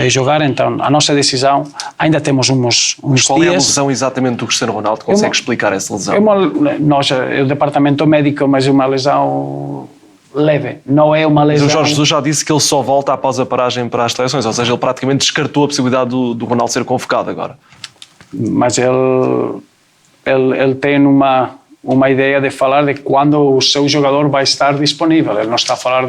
S5: jogar, então a nossa decisão, ainda temos uns
S2: Qual
S5: dias.
S2: É a lesão exatamente do Cristiano Ronaldo? Consegue explicar essa lesão?
S5: É o departamento médico, mas é uma lesão leve, não é uma lesão...
S2: Mas o Jorge Jesus já disse que ele só volta após a paragem para as seleções, ou seja, ele praticamente descartou a possibilidade do Ronaldo ser convocado agora.
S5: Mas ele tem uma ideia de falar de quando o seu jogador vai estar disponível. Ele não está a falar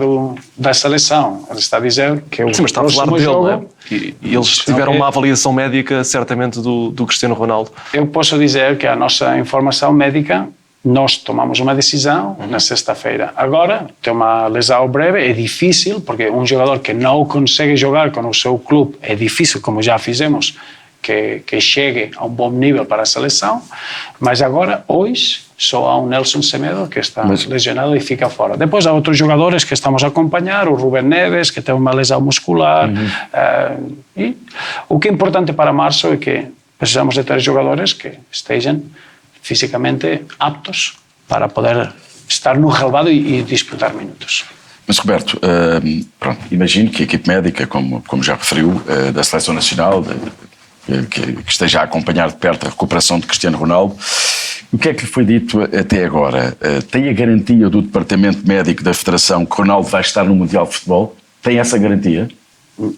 S5: da seleção, ele está a dizer que o
S2: Sim, mas está a falar dele,
S5: jogo,
S2: não é? E eles tiveram uma avaliação médica, certamente, do Cristiano Ronaldo.
S5: Eu posso dizer que a nossa informação médica, nós tomamos uma decisão na sexta-feira. Agora, tem uma lesão breve, é difícil, porque um jogador que não consegue jogar com o seu clube, é difícil, como já fizemos, que chegue a um bom nível para a seleção, mas agora, hoje, só há um Nelson Semedo que está lesionado e fica fora. Depois há outros jogadores que estamos a acompanhar, o Rubén Neves, que tem uma lesão muscular. E o que é importante para março é que precisamos de ter jogadores que estejam fisicamente aptos para poder estar no relevado e disputar minutos.
S4: Mas, Roberto, pronto, imagino que a equipe médica, como já referiu, da Seleção Nacional, que esteja a acompanhar de perto a recuperação de Cristiano Ronaldo, o que é que lhe foi dito até agora? Tem a garantia do Departamento Médico da Federação que Ronaldo vai estar no Mundial de Futebol? Tem essa garantia?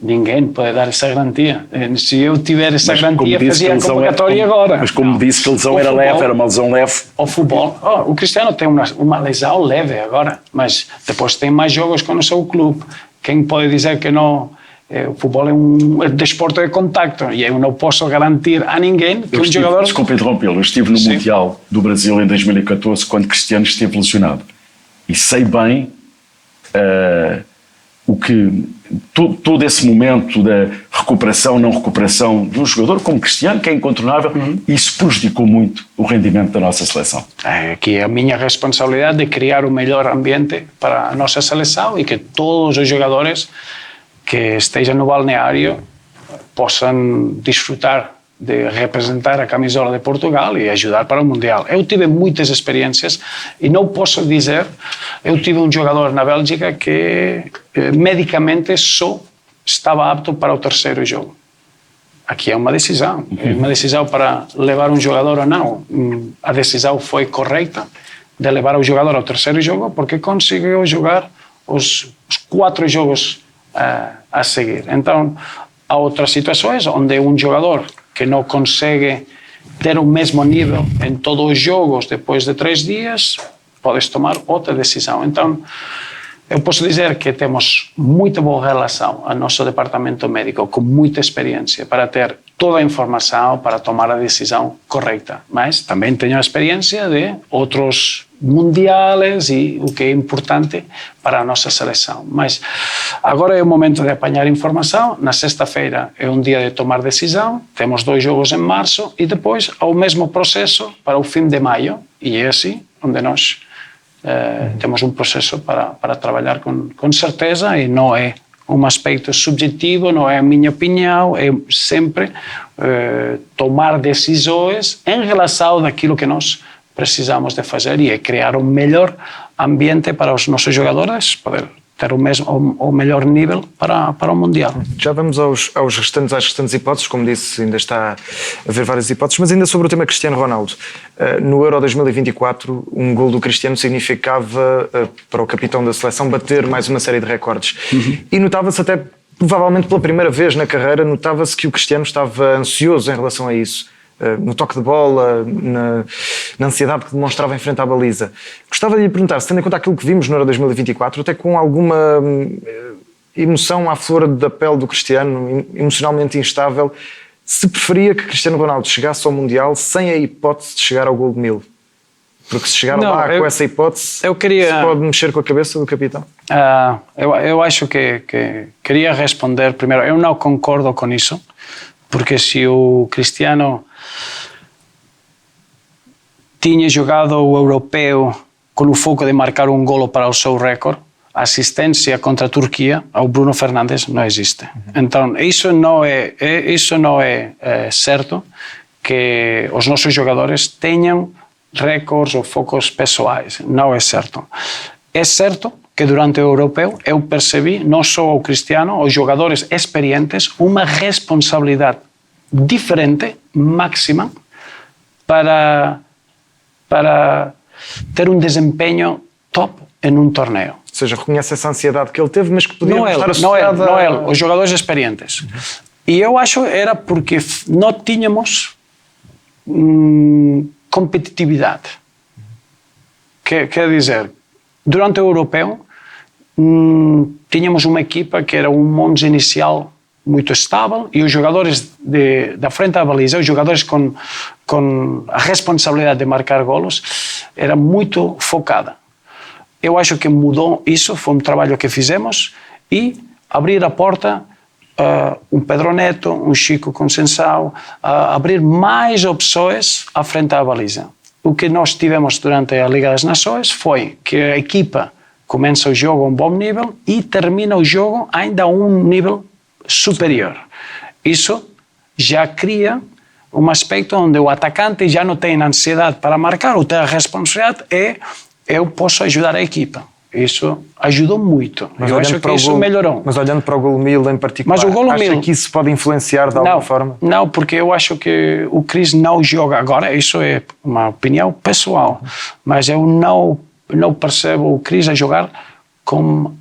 S5: Ninguém pode dar essa garantia. Se eu tiver essa garantia, fazia a convocatória agora.
S4: Mas como disse que a lesão era leve, era uma lesão leve.
S5: O futebol, o Cristiano tem uma lesão leve agora, mas depois tem mais jogos com o seu clube. Quem pode dizer que não? O futebol é um desporto de contacto e eu não posso garantir a ninguém que jogador...
S4: Desculpe interrompê-lo, eu estive no Mundial do Brasil em 2014 quando Cristiano esteve lesionado e sei bem o que todo esse momento da recuperação, não recuperação de um jogador como Cristiano, que é incontornável, isso prejudicou muito o rendimento da nossa seleção.
S5: Aqui é a minha responsabilidade de criar o melhor ambiente para a nossa seleção e que todos os jogadores que estejam no balneário possam desfrutar de representar a camisola de Portugal e ajudar para o Mundial. Eu tive muitas experiências e não posso dizer, eu tive um jogador na Bélgica que medicamente só estava apto para o terceiro jogo. Aqui é uma decisão para levar um jogador ou não. A decisão foi correta de levar o jogador ao terceiro jogo porque conseguiu jogar os 4 jogos a seguir. Então, há outras situações onde um jogador que não consegue ter o mesmo nível em todos os jogos depois de 3 dias, podes tomar outra decisão. Então, eu posso dizer que temos muito boa relação ao nosso departamento médico, com muita experiência, para ter toda a informação para tomar a decisão correta. Mas também tenho a experiência de outros mundiais e o que é importante para a nossa seleção. Mas agora é o momento de apanhar informação. Na sexta-feira é um dia de tomar decisão. Temos 2 jogos em março e depois há o mesmo processo para o fim de maio. E é assim onde nós temos um processo para trabalhar com certeza e não é um aspecto subjetivo, não é a minha opinião, é sempre tomar decisões em relação daquilo que nós precisamos de fazer e é criar um melhor ambiente para os nossos jogadores, poder ter o melhor nível para o Mundial.
S3: Já vamos às restantes hipóteses, como disse, ainda está a haver várias hipóteses, mas ainda sobre o tema Cristiano Ronaldo. No Euro 2024, um gol do Cristiano significava para o capitão da seleção bater mais uma série de recordes. E notava-se até, provavelmente pela primeira vez na carreira, notava-se que o Cristiano estava ansioso em relação a isso. No toque de bola, na ansiedade que demonstrava em frente à baliza. Gostava de lhe perguntar, se tendo em conta aquilo que vimos no Euro 2024, até com alguma emoção à flor da pele do Cristiano, emocionalmente instável, se preferia que Cristiano Ronaldo chegasse ao Mundial sem a hipótese de chegar ao gol de 1000? Porque se chegar lá com essa hipótese, se pode mexer com a cabeça do capitão?
S5: Eu acho que queria responder primeiro. Eu não concordo com isso, porque se o Cristiano tinha jogado o europeu com o foco de marcar um golo para o seu recorde, a assistência contra a Turquia ao Bruno Fernandes não existe. Então, isso não é certo que os nossos jogadores tenham recordes ou focos pessoais. Não é certo. É certo que durante o europeu eu percebi, não só o Cristiano, os jogadores experientes, uma responsabilidade diferente, máxima, para ter um desempenho top em um torneio.
S3: Ou seja, reconhece essa ansiedade que ele teve, mas que podia estar associada...
S5: Não ele, os jogadores experientes. E eu acho que era porque não tínhamos competitividade. Quer dizer, durante o europeu, tínhamos uma equipa que era um monte inicial muito estável e os jogadores da frente à baliza, os jogadores com a responsabilidade de marcar golos, era muito focada. Eu acho que mudou isso, foi um trabalho que fizemos e abrir a porta um Pedro Neto, um Chico Conceição, abrir mais opções à frente à baliza. O que nós tivemos durante a Liga das Nações foi que a equipa começa o jogo a um bom nível e termina o jogo ainda a um nível superior. Isso já cria um aspecto onde o atacante já não tem ansiedade para marcar, ou tem a responsabilidade eu posso ajudar a equipa. Isso ajudou muito. Eu acho que isso melhorou.
S3: Mas olhando para o golo 1000 em particular, acha que isso pode influenciar de alguma forma?
S5: Não, porque eu acho que o Cris não joga agora, isso é uma opinião pessoal, mas eu não percebo o Cris a jogar com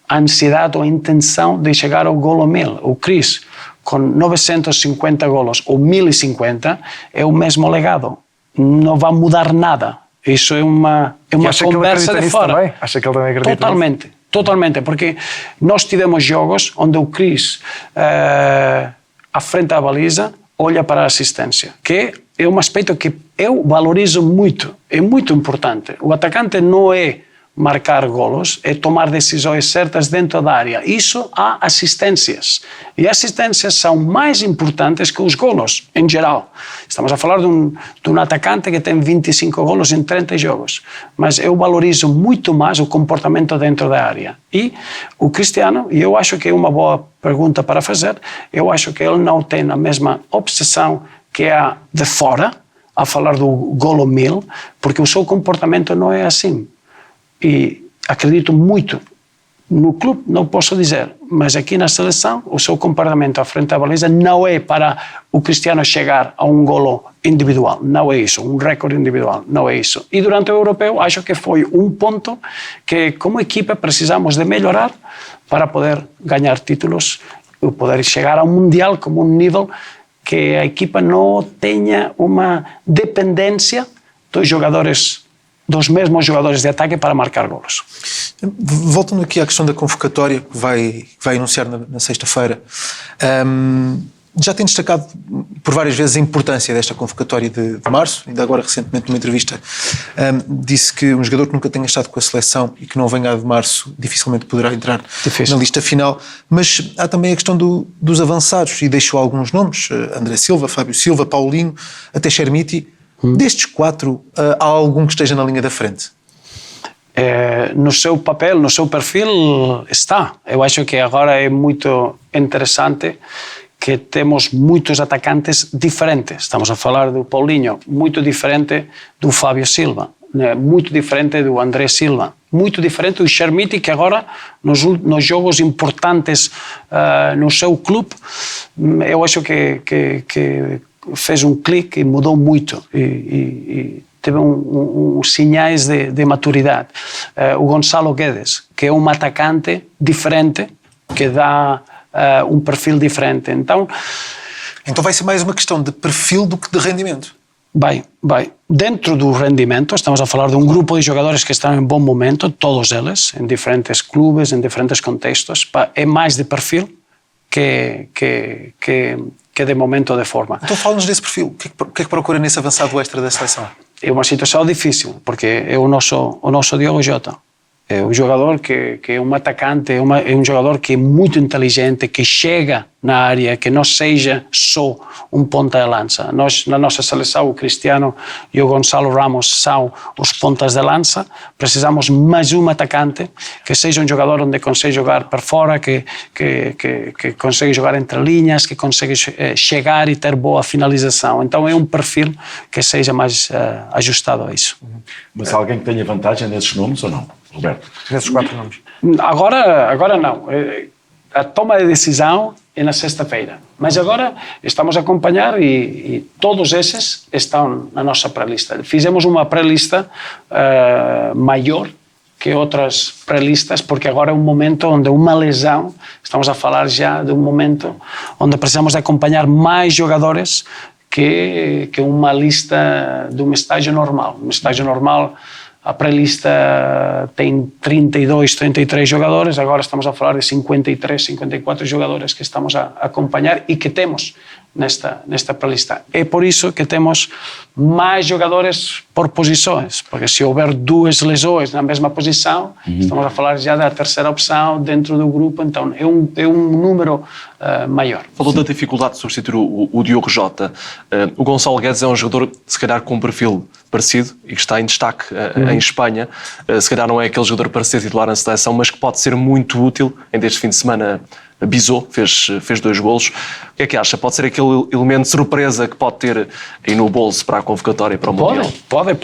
S5: a ansiedade ou a intenção de chegar ao golo 1000. O Cris, com 950 golos ou 1050, é o mesmo legado. Não vai mudar nada. Isso é uma conversa de fora.
S3: Também? Acha que ele também acredita
S5: Totalmente, porque nós tivemos jogos onde o Cris, à frente à baliza, olha para a assistência, que é um aspecto que eu valorizo muito, é muito importante. O atacante não é marcar golos é tomar decisões certas dentro da área. Isso há assistências. E assistências são mais importantes que os golos, em geral. Estamos a falar de um atacante que tem 25 golos em 30 jogos. Mas eu valorizo muito mais o comportamento dentro da área. E o Cristiano, e eu acho que é uma boa pergunta para fazer, eu acho que ele não tem a mesma obsessão que há de fora, a falar do golo 1000, porque o seu comportamento não é assim. E acredito muito no clube, não posso dizer, mas aqui na seleção o seu comportamento à frente da baliza não é para o Cristiano chegar a um golo individual, não é isso, um recorde individual, não é isso. E durante o Europeu acho que foi um ponto que como equipa precisamos de melhorar para poder ganhar títulos e poder chegar a um Mundial como um nível que a equipa não tenha uma dependência dos mesmos jogadores de ataque para marcar golos.
S1: Voltando aqui à questão da convocatória que vai anunciar na sexta-feira, já tem destacado por várias vezes a importância desta convocatória de março, ainda agora recentemente numa entrevista disse que um jogador que nunca tenha estado com a seleção e que não venha de março dificilmente poderá entrar na lista final, mas há também a questão dos avançados e deixou alguns nomes, André Silva, Fábio Silva, Paulinho, até Chermiti. Destes 4, há algum que esteja na linha da frente?
S5: No seu papel, no seu perfil está. Eu acho que agora é muito interessante que temos muitos atacantes diferentes. Estamos a falar do Paulinho, muito diferente do Fábio Silva, muito diferente do André Silva, muito diferente do Chermiti, que agora nos jogos importantes no seu clube, eu acho que fez um clique e mudou muito e teve sinais de maturidade. O Gonçalo Guedes, que é um atacante diferente, que dá um perfil diferente. Então
S1: vai ser mais uma questão de perfil do que de rendimento?
S5: Vai. Dentro do rendimento, estamos a falar de um grupo de jogadores que estão em bom momento, todos eles, em diferentes clubes, em diferentes contextos. É mais de perfil que de momento de forma.
S1: Então fala-nos desse perfil. O que é que procura nesse avançado extra da seleção?
S5: É uma situação difícil, porque é o nosso Diogo Jota. É um jogador que é um atacante, é um jogador que é muito inteligente, que chega na área, que não seja só um ponta de lança. Nós, na nossa seleção, o Cristiano e o Gonçalo Ramos são os pontas de lança. Precisamos mais um atacante que seja um jogador onde consegue jogar para fora, que consegue jogar entre linhas, que consegue chegar e ter boa finalização. Então é um perfil que seja mais ajustado a isso.
S4: Mas alguém que tenha vantagem nesses nomes ou não, Roberto?
S3: Nesses 4 nomes?
S5: Agora não. A toma de decisão é na sexta-feira. Mas agora estamos a acompanhar e todos esses estão na nossa pré-lista. Fizemos uma pré-lista maior que outras pré-listas, porque agora é um momento onde uma lesão, estamos a falar já de um momento onde precisamos de acompanhar mais jogadores que uma lista de um estágio normal. Um estágio normal, a pré-lista tem 32, 33 jogadores, agora estamos a falar de 53, 54 jogadores que estamos a acompanhar e que temos nesta pré-lista. É por isso que temos mais jogadores por posições, porque se houver 2 lesões na mesma posição, estamos a falar já da terceira opção dentro do grupo, então é um número maior.
S2: Falou da dificuldade de substituir o Diogo Jota. O Gonçalo Guedes é um jogador, se calhar, com um perfil parecido e que está em destaque em Espanha. Se calhar não é aquele jogador para ser titular na seleção, mas que pode ser muito útil. Ainda este fim de semana bisou, fez 2 golos. O que é que acha? Pode ser aquele elemento de surpresa que pode ter aí no bolso para a convocatória para o Mundial?
S5: Pode.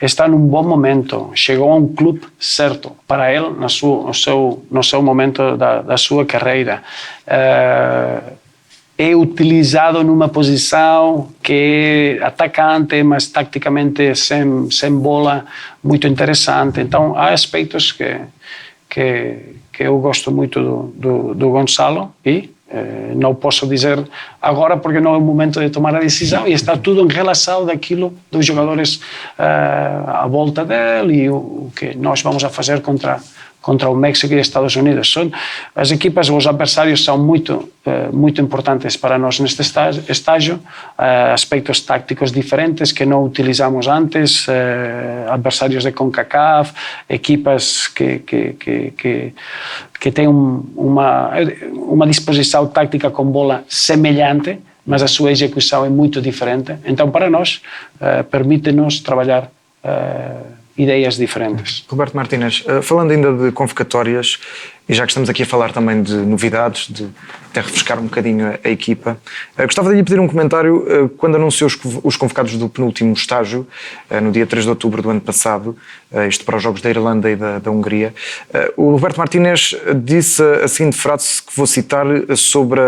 S5: Está num bom momento. Chegou a um clube certo para ele no seu momento da sua carreira. É utilizado numa posição que é atacante, mas taticamente sem bola, muito interessante. Então há aspectos que eu gosto muito do Gonçalo e não posso dizer agora porque não é o momento de tomar a decisão e está tudo em relação daquilo dos jogadores à volta dele e o que nós vamos a fazer contra contra o México e Estados Unidos. As equipas, os adversários são muito importantes para nós neste estágio, aspectos táticos diferentes que não utilizamos antes, adversários de CONCACAF, equipas que têm uma disposição tática com bola semelhante, mas a sua execução é muito diferente. Então, para nós, permite-nos trabalhar ideias diferentes.
S3: Roberto Martínez, falando ainda de convocatórias, e já que estamos aqui a falar também de novidades, de até refrescar um bocadinho a equipa, gostava de lhe pedir um comentário quando anunciou os convocados do penúltimo estágio, no dia 3 de outubro do ano passado, isto para os Jogos da Irlanda e da Hungria. O Roberto Martínez disse a seguinte frase que vou citar sobre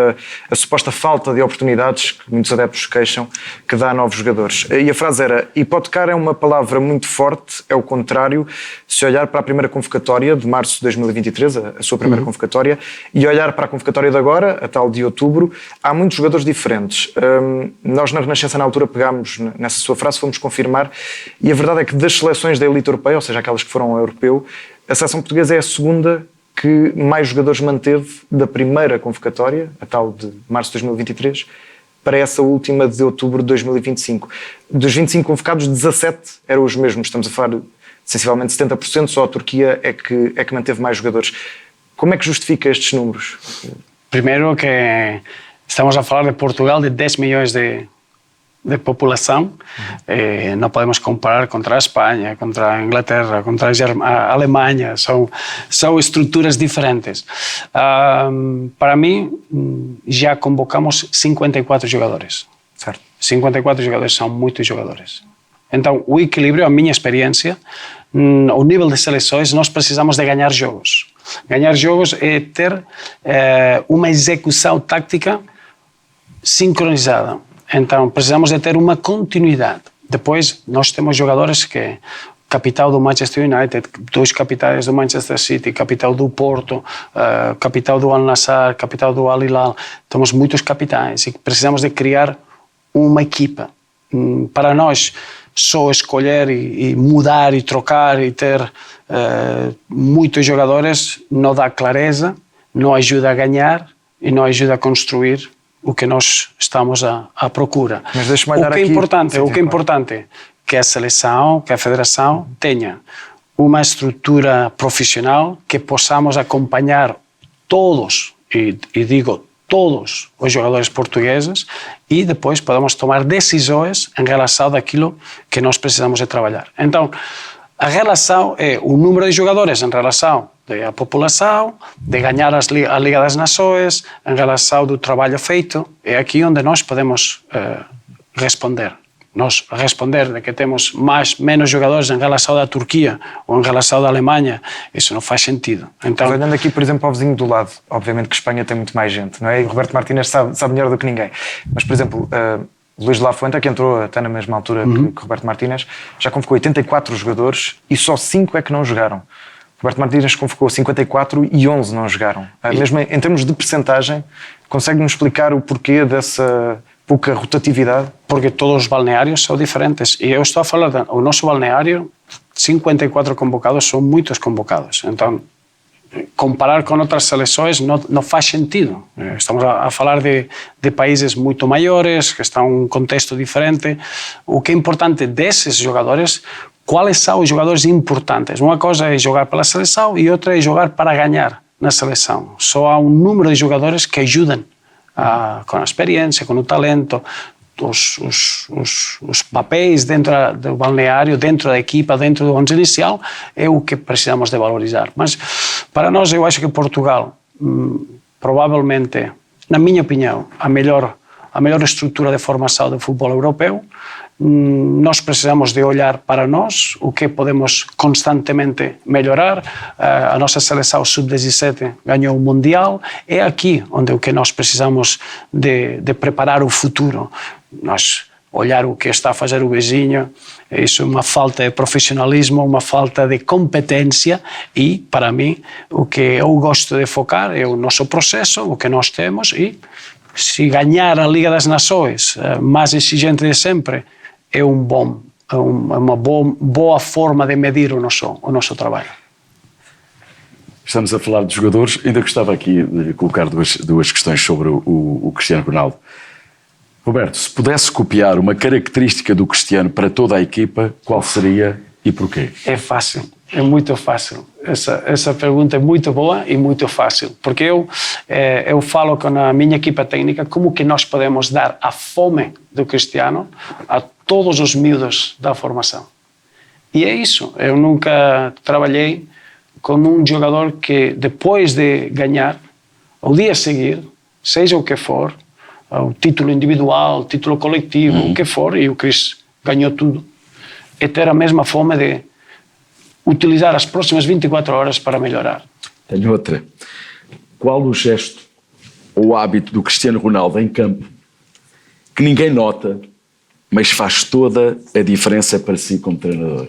S3: a suposta falta de oportunidades que muitos adeptos queixam que dá a novos jogadores. E a frase era: hipotecar é uma palavra muito forte, é o contrário, se olhar para a primeira convocatória de março de 2023, a sua primeira convocatória, e olhar para a convocatória de agora, a tal de outubro, há muitos jogadores diferentes. Nós na Renascença na altura pegámos nessa sua frase, fomos confirmar, e a verdade é que das seleções da elite europeia, ou seja, aquelas que foram ao europeu, a seleção portuguesa é a segunda que mais jogadores manteve da primeira convocatória, a tal de março de 2023, para essa última de outubro de 2025. Dos 25 convocados, 17 eram os mesmos. Estamos a falar sensivelmente 70%, só a Turquia é que manteve mais jogadores. Como é que justifica estes números?
S5: Primeiro que estamos a falar de Portugal, de 10 milhões de população. Não podemos comparar contra a Espanha, contra a Inglaterra, contra a Alemanha. São estruturas diferentes. Para mim, já convocamos 54 jogadores.
S3: Certo.
S5: 54 jogadores são muitos jogadores. Então, o equilíbrio, a minha experiência, o nível de seleções, nós precisamos de ganhar jogos. Ganhar jogos é ter uma execução tática sincronizada. Então, precisamos de ter uma continuidade. Depois, nós temos jogadores que... Capital do Manchester United, 2 capitais do Manchester City, capital do Porto, capital do Al Nassr, capital do Al Hilal. Temos muitos capitais e precisamos de criar uma equipa. Para nós, só escolher e mudar e trocar e ter muitos jogadores não dá clareza, não ajuda a ganhar e não ajuda a construir o que nós estamos à procura.
S3: Mas deixa-me olhar aqui...
S5: O que é importante que a seleção, que a federação tenha uma estrutura profissional que possamos acompanhar todos, e digo todos os jogadores portugueses, e depois podemos tomar decisões em relação daquilo que nós precisamos de trabalhar. Então, a relação é o número de jogadores em relação à população, de ganhar a Liga das Nações, em relação do trabalho feito. É aqui onde nós podemos responder. Nós responder de que temos menos jogadores em relação da Turquia ou em relação da Alemanha, isso não faz sentido. Então,
S3: mas olhando aqui, por exemplo, ao vizinho do lado, obviamente que Espanha tem muito mais gente, não é? E Roberto Martínez sabe melhor do que ninguém. Mas, por exemplo, Luís de la Fuente, que entrou até na mesma altura que Roberto Martínez, já convocou 84 jogadores e só 5 é que não jogaram. Roberto Martínez convocou 54 e 11 não jogaram. Mesmo em termos de percentagem, consegue-nos explicar o porquê dessa pouca rotatividade?
S5: Porque todos os balneários são diferentes. E eu estou a falar do nosso balneário, 54 convocados são muitos convocados. Então, comparar com outras seleções não faz sentido. Estamos a falar de países muito maiores, que estão em um contexto diferente. O que é importante desses jogadores, quais são os jogadores importantes? Uma coisa é jogar pela seleção e outra é jogar para ganhar na seleção. Só há um número de jogadores que ajudam com a experiência, com o talento, os papéis dentro do balneário, dentro da equipa, dentro do 11 inicial, é o que precisamos de valorizar. Mas para nós, eu acho que Portugal, provavelmente, na minha opinião, a melhor estrutura de formação do futebol europeu. Nós precisamos de olhar para nós, o que podemos constantemente melhorar. A nossa seleção sub-17 ganhou o Mundial. É aqui onde o que nós precisamos de preparar o futuro. Nós olhar o que está a fazer o vizinho, isso é uma falta de profissionalismo, uma falta de competência e, para mim, o que eu gosto de focar é o nosso processo, o que nós temos e, se ganhar a Liga das Nações, mais exigente de sempre, é uma boa forma de medir o nosso trabalho.
S4: estamos a falar de jogadores. Ainda gostava aqui de colocar duas questões sobre o Cristiano Ronaldo. Roberto, se pudesse copiar uma característica do Cristiano para toda a equipa, qual seria e porquê?
S5: É fácil, é muito fácil. Essa pergunta é muito boa e muito fácil, porque eu falo com a minha equipa técnica como que nós podemos dar a fome do Cristiano a todos os miúdos da formação. E é isso, eu nunca trabalhei com um jogador que depois de ganhar, ao dia a seguir, seja o que for, o título individual, o título coletivo, o que for, e o Chris ganhou tudo, é ter a mesma fome de utilizar as próximas 24 horas para melhorar.
S4: Tenho outra. Qual o gesto ou hábito do Cristiano Ronaldo em campo que ninguém nota, mas faz toda a diferença para si como treinador?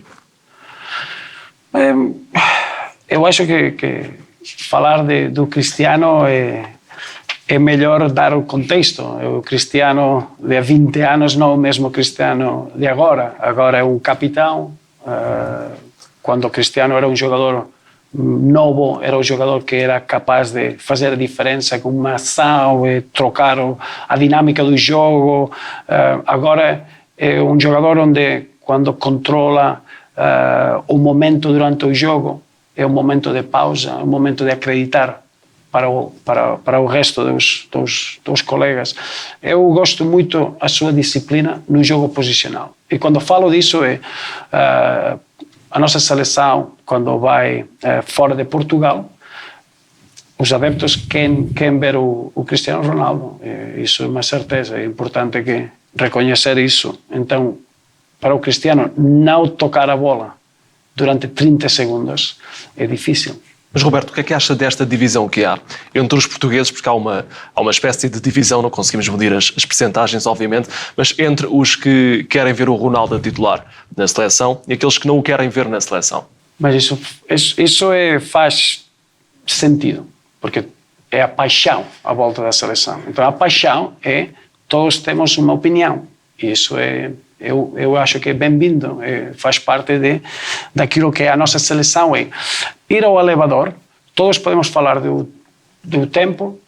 S5: Eu acho que falar do Cristiano é melhor dar o contexto. O Cristiano de há 20 anos não é o mesmo Cristiano de agora. Agora é um capitão. Quando o Cristiano era um jogador novo, era um jogador que era capaz de fazer a diferença com uma ação e trocar a dinâmica do jogo. Agora é um jogador onde, quando controla o momento durante o jogo, é um momento de pausa, é um momento de acreditar para o resto dos colegas. Eu gosto muito da sua disciplina no jogo posicional. E quando falo disso a nossa seleção, quando vai fora de Portugal, os adeptos querem ver o Cristiano Ronaldo. Isso é uma certeza, é importante que reconhecer isso. Então, para o Cristiano, não tocar a bola durante 30 segundos é difícil.
S2: Mas, Roberto, o que acha desta divisão que há entre os portugueses? Porque há uma espécie de divisão, não conseguimos medir as percentagens, obviamente, mas entre os que querem ver o Ronaldo a titular na seleção e aqueles que não o querem ver na seleção.
S5: Mas isso faz sentido, porque é a paixão à volta da seleção. Então, a paixão todos temos uma opinião, e isso eu acho que é bem-vindo, faz parte daquilo que é a nossa seleção. Ir ao elevador, todos podemos falar do tempo,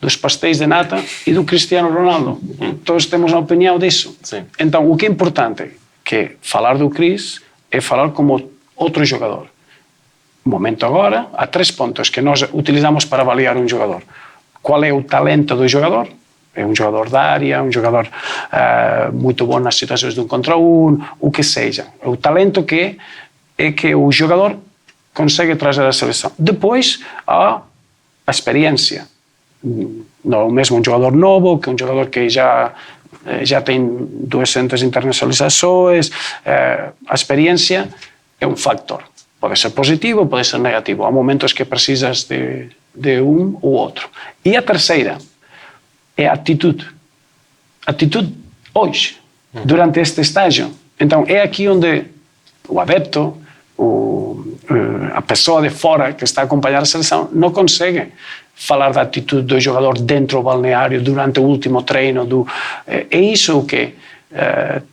S5: dos pastéis de nata e do Cristiano Ronaldo. Todos temos uma opinião disso.
S2: Sim.
S5: Então, o que é importante que falar do Chris é falar como outro jogador. No momento agora, há 3 pontos que nós utilizamos para avaliar um jogador. Qual é o talento do jogador? É um jogador da área, um jogador muito bom nas situações de 1 contra 1, o que seja. O talento que o jogador consegue trazer à seleção. Depois, há a experiência. Não é o mesmo um jogador novo que um jogador que já tem 200 internacionalizações. A experiência é um factor. Pode ser positivo, pode ser negativo. Há momentos que precisas de um ou outro. E a terceira é a atitude. Atitude hoje, durante este estágio. Então, é aqui onde o adepto, a pessoa de fora que está a acompanhar a seleção, não consegue falar da atitude do jogador dentro do balneário, durante o último treino. É isso o que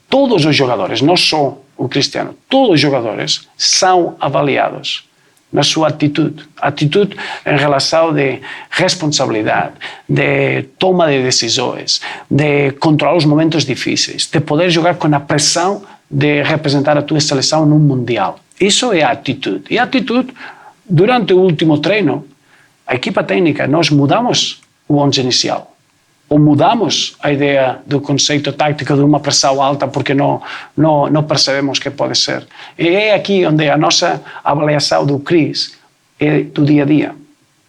S5: todos os jogadores, não só o Cristiano, todos os jogadores são avaliados na sua atitude. Atitude em relação de responsabilidade, de toma de decisões, de controlar os momentos difíceis, de poder jogar com a pressão de representar a tua seleção num mundial. Isso é a atitude. E a atitude, durante o último treino, a equipa técnica, nós mudamos o 11 inicial. Ou mudamos a ideia do conceito tático de uma pressão alta porque não percebemos que pode ser. E é aqui onde a nossa avaliação do Chris é do dia a dia.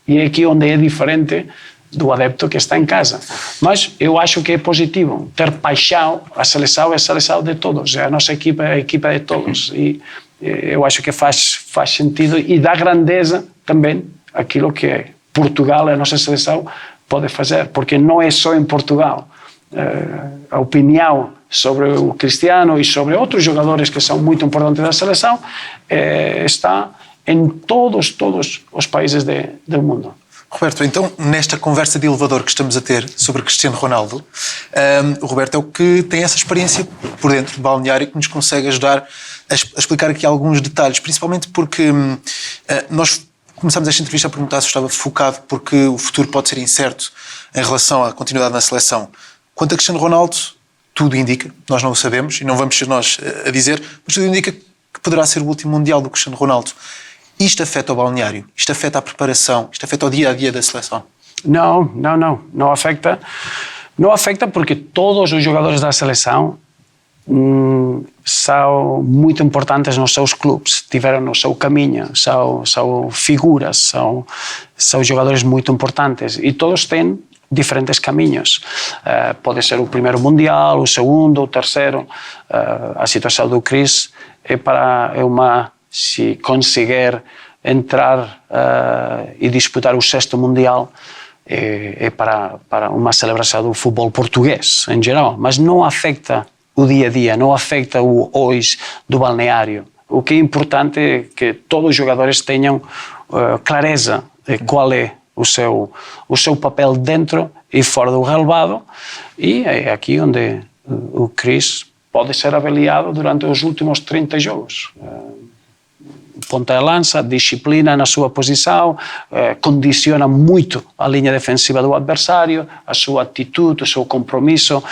S5: E é aqui onde é diferente do adepto que está em casa. Mas eu acho que é positivo ter paixão. A seleção é a seleção de todos. A nossa equipa é a equipa de todos. E eu acho que faz sentido e dá grandeza também aquilo que Portugal, a nossa seleção, pode fazer, porque não é só em Portugal. A opinião sobre o Cristiano e sobre outros jogadores que são muito importantes da seleção está em todos os países do mundo.
S1: Roberto, então, nesta conversa de elevador que estamos a ter sobre Cristiano Ronaldo, o Roberto é o que tem essa experiência por dentro do balneário que nos consegue ajudar a explicar aqui alguns detalhes, principalmente porque nós começámos esta entrevista a perguntar se estava focado porque o futuro pode ser incerto em relação à continuidade na seleção. Quanto a Cristiano Ronaldo, tudo indica, nós não o sabemos e não vamos ser nós a dizer, mas tudo indica que poderá ser o último Mundial do Cristiano Ronaldo. Isto afeta o balneário, isto afeta a preparação, isto afeta o dia-a-dia da seleção?
S5: Não afecta. Não afecta porque todos os jogadores da seleção são muito importantes nos seus clubes, tiveram o seu caminho, são figuras, são jogadores muito importantes e todos têm diferentes caminhos. Pode ser o primeiro Mundial, o segundo, o terceiro. A situação do Chris se conseguir entrar e disputar o 6º Mundial, é para uma celebração do futebol português em geral, mas não afeta o dia a dia, não afeta o hoje do balneário. O que é importante é que todos os jogadores tenham clareza de qual é o seu papel dentro e fora do relevado, e é aqui onde o Chris pode ser avaliado durante os últimos 30 jogos. Ponta de lança, disciplina na sua posição, condiciona muito a linha defensiva do adversário, a sua atitude, o seu compromisso,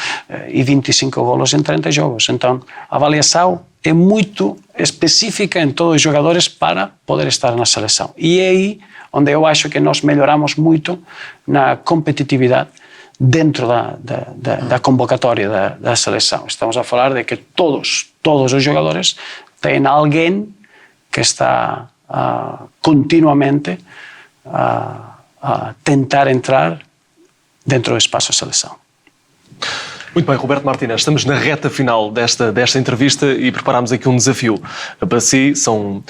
S5: e 25 golos em 30 jogos. Então, a avaliação é muito específica em todos os jogadores para poder estar na seleção. E é aí onde eu acho que nós melhoramos muito na competitividade dentro da convocatória da seleção. Estamos a falar de que todos os jogadores têm alguém que está continuamente a tentar entrar dentro do espaço de seleção.
S2: Muito bem, Roberto Martínez, estamos na reta final desta entrevista e preparámos aqui um desafio. Para si são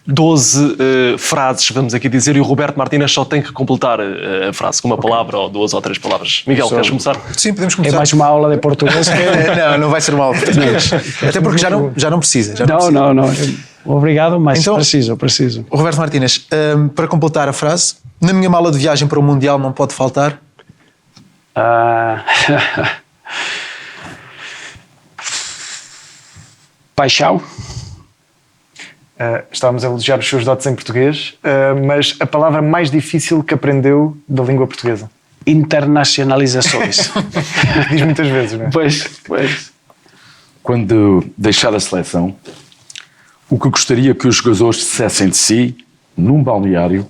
S2: 12 frases, vamos aqui dizer, e o Roberto Martínez só tem que completar a frase com uma palavra ou 2 ou 3 palavras. Miguel, queres começar?
S1: Sim, podemos começar.
S5: É mais uma aula de português que...
S1: Não vai ser uma aula de português. Até porque já não precisa.
S5: Não. Obrigado, mas
S1: então,
S5: preciso.
S1: Roberto Martínez, para completar a frase, na minha mala de viagem para o Mundial não pode faltar...
S5: Paixão.
S3: Estávamos a elogiar os seus dotes em português, mas a palavra mais difícil que aprendeu da língua portuguesa?
S5: Internacionalizações.
S3: Diz muitas vezes, não é?
S5: Pois.
S4: Quando deixar a seleção, o que gostaria que os jogadores dissessem de si num balneário,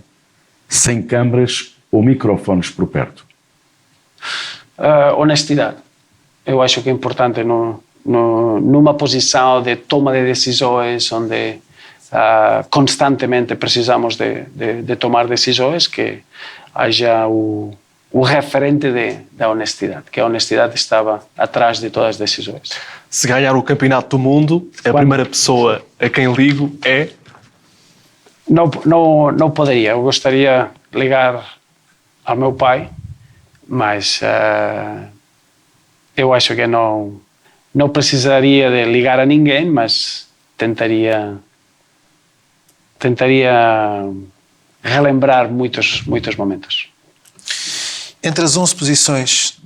S4: sem câmaras ou microfones por perto?
S5: Honestidade. Eu acho que é importante numa posição de toma de decisões onde constantemente precisamos de tomar decisões, que haja o referente da honestidade, que a honestidade estava atrás de todas as decisões.
S2: Se ganhar o Campeonato do Mundo, a primeira pessoa a quem ligo é...
S5: Não poderia. Eu gostaria de ligar ao meu pai, mas eu acho que não precisaria de ligar a ninguém, mas tentaria relembrar muitos momentos.
S1: Entre as 11 posições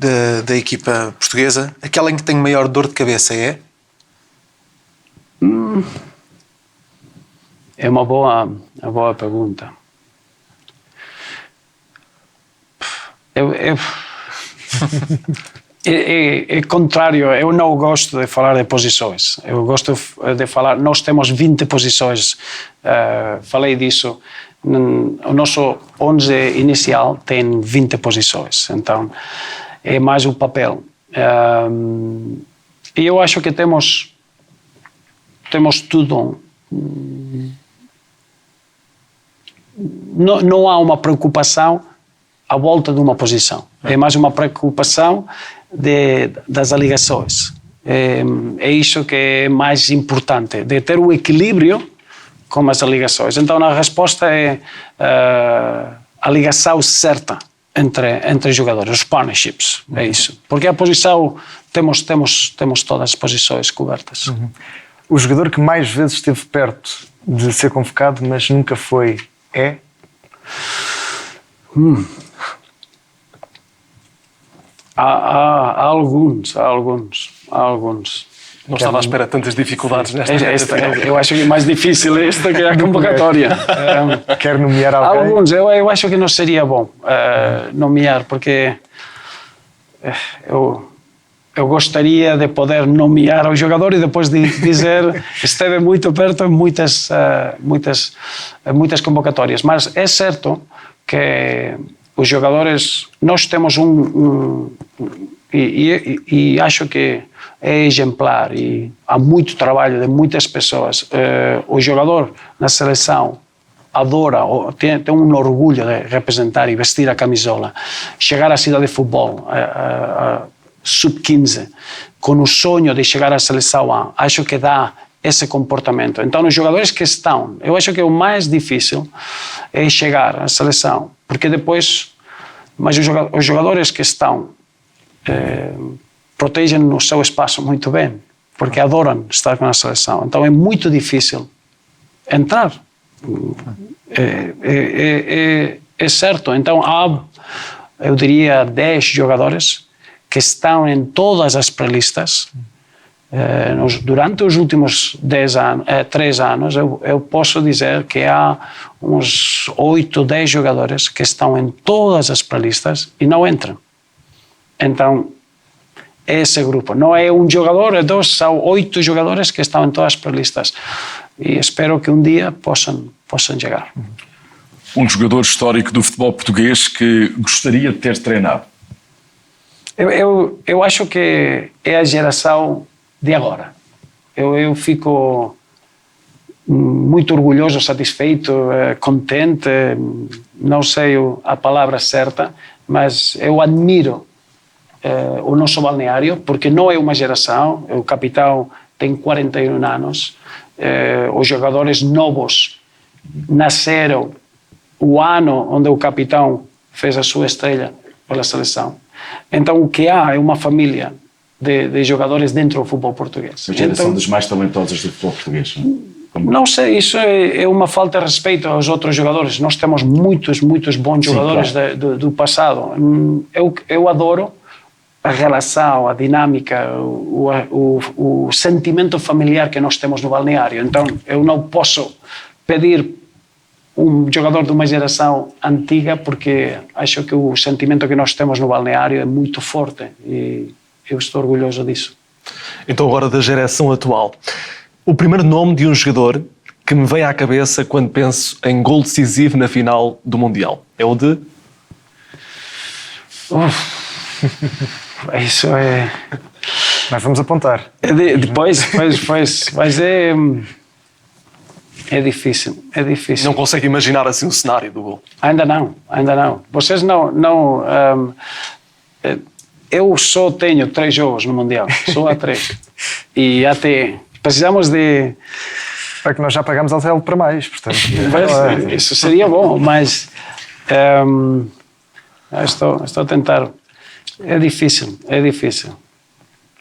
S1: da equipa portuguesa, aquela em que tem maior dor de cabeça é?
S5: É uma boa pergunta. É contrário, eu não gosto de falar de posições. Eu gosto de falar, nós temos 20 posições, falei disso. O nosso 11 inicial tem 20 posições, então é mais o papel. E eu acho que temos tudo. Não há uma preocupação à volta de uma posição. É mais uma preocupação das alegações. É isso que é mais importante, de ter o equilíbrio com as alegações. Então a resposta é a ligação certa entre jogadores, os partnerships, é isso. Porque a posição, temos todas as posições cobertas.
S3: Uhum. O jogador que mais vezes esteve perto de ser convocado, mas nunca foi, é?
S5: Há alguns.
S2: Não estava à espera de tantas dificuldades nesta
S5: Eu acho que é mais difícil esta que a convocatória.
S3: Quer nomear alguém?
S5: Alguns, eu acho que não seria bom nomear, porque eu gostaria de poder nomear o jogador e depois dizer que esteve muito perto em muitas convocatórias. Mas é certo que os jogadores, nós temos e acho que é exemplar e há muito trabalho de muitas pessoas. O jogador na seleção adora, tem orgulho de representar e vestir a camisola, chegar à cidade de futebol, sub-15, com o sonho de chegar à seleção A, acho que dá esse comportamento. Então, os jogadores que estão, eu acho que o mais difícil é chegar à seleção, porque depois, mas os jogadores que estão protegem o seu espaço muito bem, porque adoram estar com a seleção. Então, é muito difícil entrar. É certo. Então, há, eu diria, 10 jogadores que estão em todas as pré-listas. Durante os últimos 3 anos, eu posso dizer que há uns 8, 10 jogadores que estão em todas as pré-listas e não entram. Então, esse grupo não é um jogador, é 2, são 8 jogadores que estão em todas as pré-listas. E espero que um dia possam chegar.
S4: Um jogador histórico do futebol português que gostaria de ter treinado?
S5: Eu acho que é a geração de agora. Eu fico muito orgulhoso, satisfeito, contente, não sei a palavra certa, mas eu admiro o nosso balneário, porque não é uma geração, o capitão tem 41 anos, os jogadores novos nasceram o ano onde o capitão fez a sua estreia pela seleção. Então, o que há é uma família de jogadores dentro do futebol português.
S4: A geração dos mais talentosos do futebol português.
S5: Não sei, isso é uma falta de respeito aos outros jogadores. Nós temos muitos bons jogadores, claro, do passado. Eu adoro a relação, a dinâmica, o sentimento familiar que nós temos no balneário. Então, eu não posso pedir um jogador de uma geração antiga, porque acho que o sentimento que nós temos no balneário é muito forte e eu estou orgulhoso disso.
S2: Então, agora da geração atual. O primeiro nome de um jogador que me vem à cabeça quando penso em gol decisivo na final do Mundial é o de...
S5: Isso é...
S3: Nós vamos apontar.
S5: Depois, mas é difícil.
S2: Não consegue imaginar assim o cenário do gol?
S5: Ainda não. Vocês não eu só tenho 3 jogos no Mundial, só há 3. E até precisamos de...
S3: É que nós já pagamos hotel para mais, portanto...
S5: Isso seria bom, mas estou a tentar... É difícil.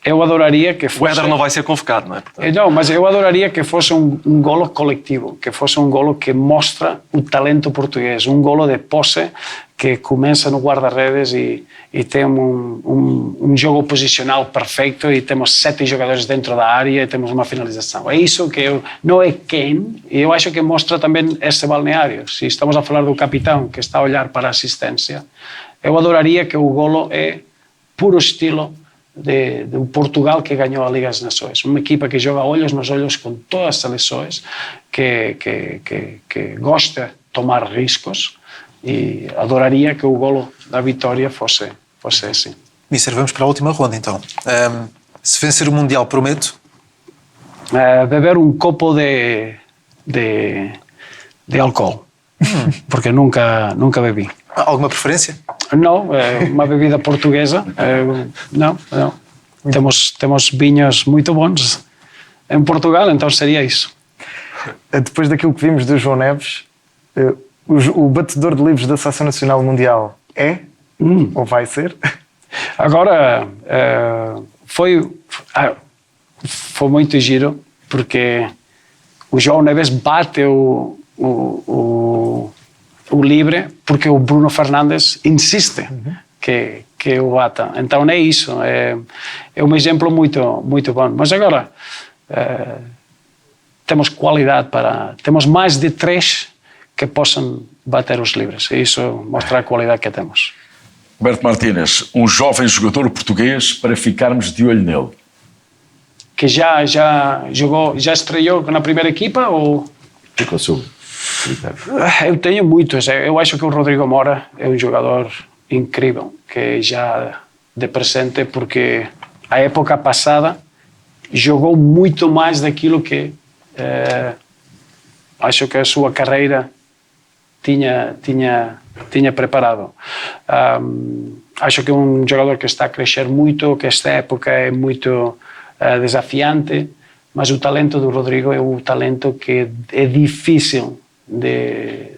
S5: Eu adoraria que fosse...
S2: O Éder não vai ser convocado, não é? Portanto...
S5: Não, mas eu adoraria que fosse um golo coletivo, que fosse um golo que mostra o talento português, um golo de posse que começa no guarda-redes e tem um jogo posicional perfeito e temos 7 jogadores dentro da área e temos uma finalização. É isso que não é quem, e eu acho que mostra também esse balneário. Se estamos a falar do capitão que está a olhar para a assistência, eu adoraria que o golo é puro estilo do Portugal que ganhou a Liga das Nações. Uma equipa que joga olhos nos olhos com todas as seleções, que gosta de tomar riscos, e adoraria que o golo da vitória fosse assim.
S1: Mister, vamos para a última ronda então. Se vencer o Mundial, prometo?
S5: Beber um copo de álcool, porque nunca bebi.
S1: Alguma preferência?
S5: Não, uma bebida portuguesa. Não. Temos vinhos muito bons em Portugal, então seria isso.
S3: Depois daquilo que vimos do João Neves, o batedor de livros da Seleção Nacional Mundial é? Ou vai ser?
S5: Agora, foi muito giro, porque o João Neves bate o livre porque o Bruno Fernandes insiste que que o bata. Então é isso, é um exemplo muito bom. Mas agora temos qualidade temos mais de 3 que possam bater os livres, e isso mostra a qualidade que temos.
S4: Roberto Martínez, um jovem jogador português para ficarmos de olho nele.
S5: Que já jogou, já estreou na primeira equipa ou...
S4: Fica o seu.
S5: Eu tenho muitos. Eu acho que o Rodrigo Mora é um jogador incrível, que já de presente, porque a época passada jogou muito mais daquilo que acho que a sua carreira tinha preparado. Acho que é um jogador que está a crescer muito, que esta época é muito desafiante, mas o talento do Rodrigo é um talento que é difícil de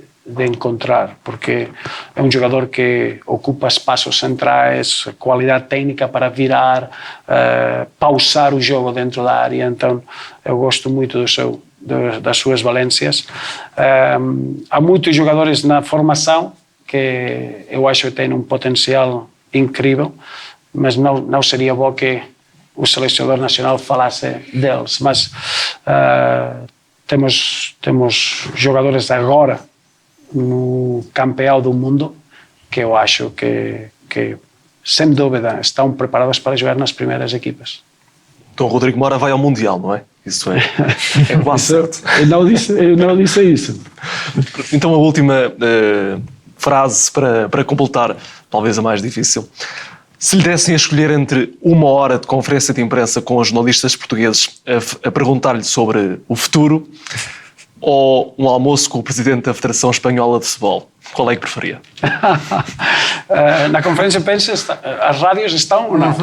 S5: encontrar, porque é um jogador que ocupa espaços centrais, qualidade técnica para virar, pausar o jogo dentro da área. Então eu gosto muito das suas valências. Há muitos jogadores na formação que eu acho que têm um potencial incrível, mas não seria bom que o selecionador nacional falasse deles. Mas temos jogadores agora no campeão do mundo que eu acho que sem dúvida estão preparados para jogar nas primeiras equipas.
S2: Então o Rodrigo Mora vai ao Mundial, não é? Isso é quase certo.
S5: Eu não disse isso.
S2: Então a última frase para completar, talvez a mais difícil. Se lhe dessem a escolher entre 1 hora de conferência de imprensa com os jornalistas portugueses a perguntar-lhe sobre o futuro ou um almoço com o presidente da Federação Espanhola de Futebol, qual é que preferia?
S5: Na conferência de imprensa as rádios estão ou não?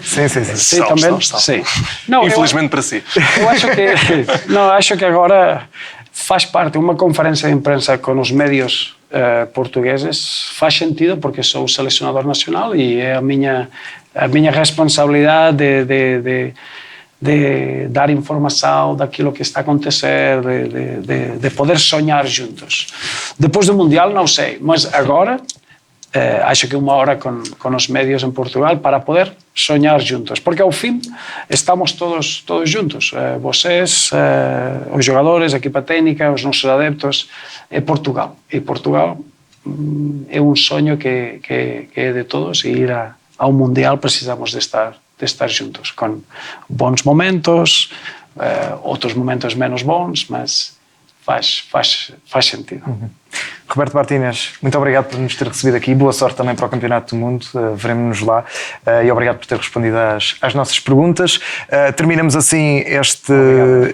S3: Sim.
S5: Sim, também.
S2: Estão.
S5: Sim. Não,
S2: infelizmente para si.
S5: Eu acho que agora faz parte uma conferência de imprensa com os médios portugueses, faz sentido porque sou o selecionador nacional e é a minha responsabilidade de dar informação daquilo que está a acontecer, de poder sonhar juntos. Depois do Mundial não sei, mas agora acho que 1 hora com os médios em Portugal para poder sonhar juntos, porque ao fim estamos todos juntos, vocês, os jogadores, a equipa técnica, os nossos adeptos, é Portugal, e Portugal é um sonho que é de todos, e ir ao Mundial precisamos de estar juntos, com bons momentos, outros momentos menos bons, mas faz sentido.
S3: Roberto Martínez, muito obrigado por nos ter recebido aqui. Boa sorte também para o Campeonato do Mundo. Veremos-nos lá. E obrigado por ter respondido às nossas perguntas. Terminamos assim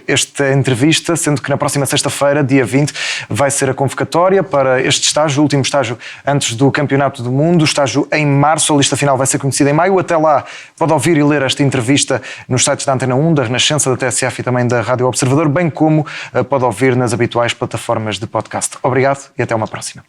S3: esta entrevista, sendo que na próxima sexta-feira, dia 20, vai ser a convocatória para este estágio, o último estágio antes do Campeonato do Mundo. O estágio em março, a lista final vai ser conhecida em maio. Até lá, pode ouvir e ler esta entrevista nos sites da Antena 1, da Renascença, da TSF e também da Rádio Observador, bem como pode ouvir nas habituais plataformas de podcast. Obrigado e até uma próxima.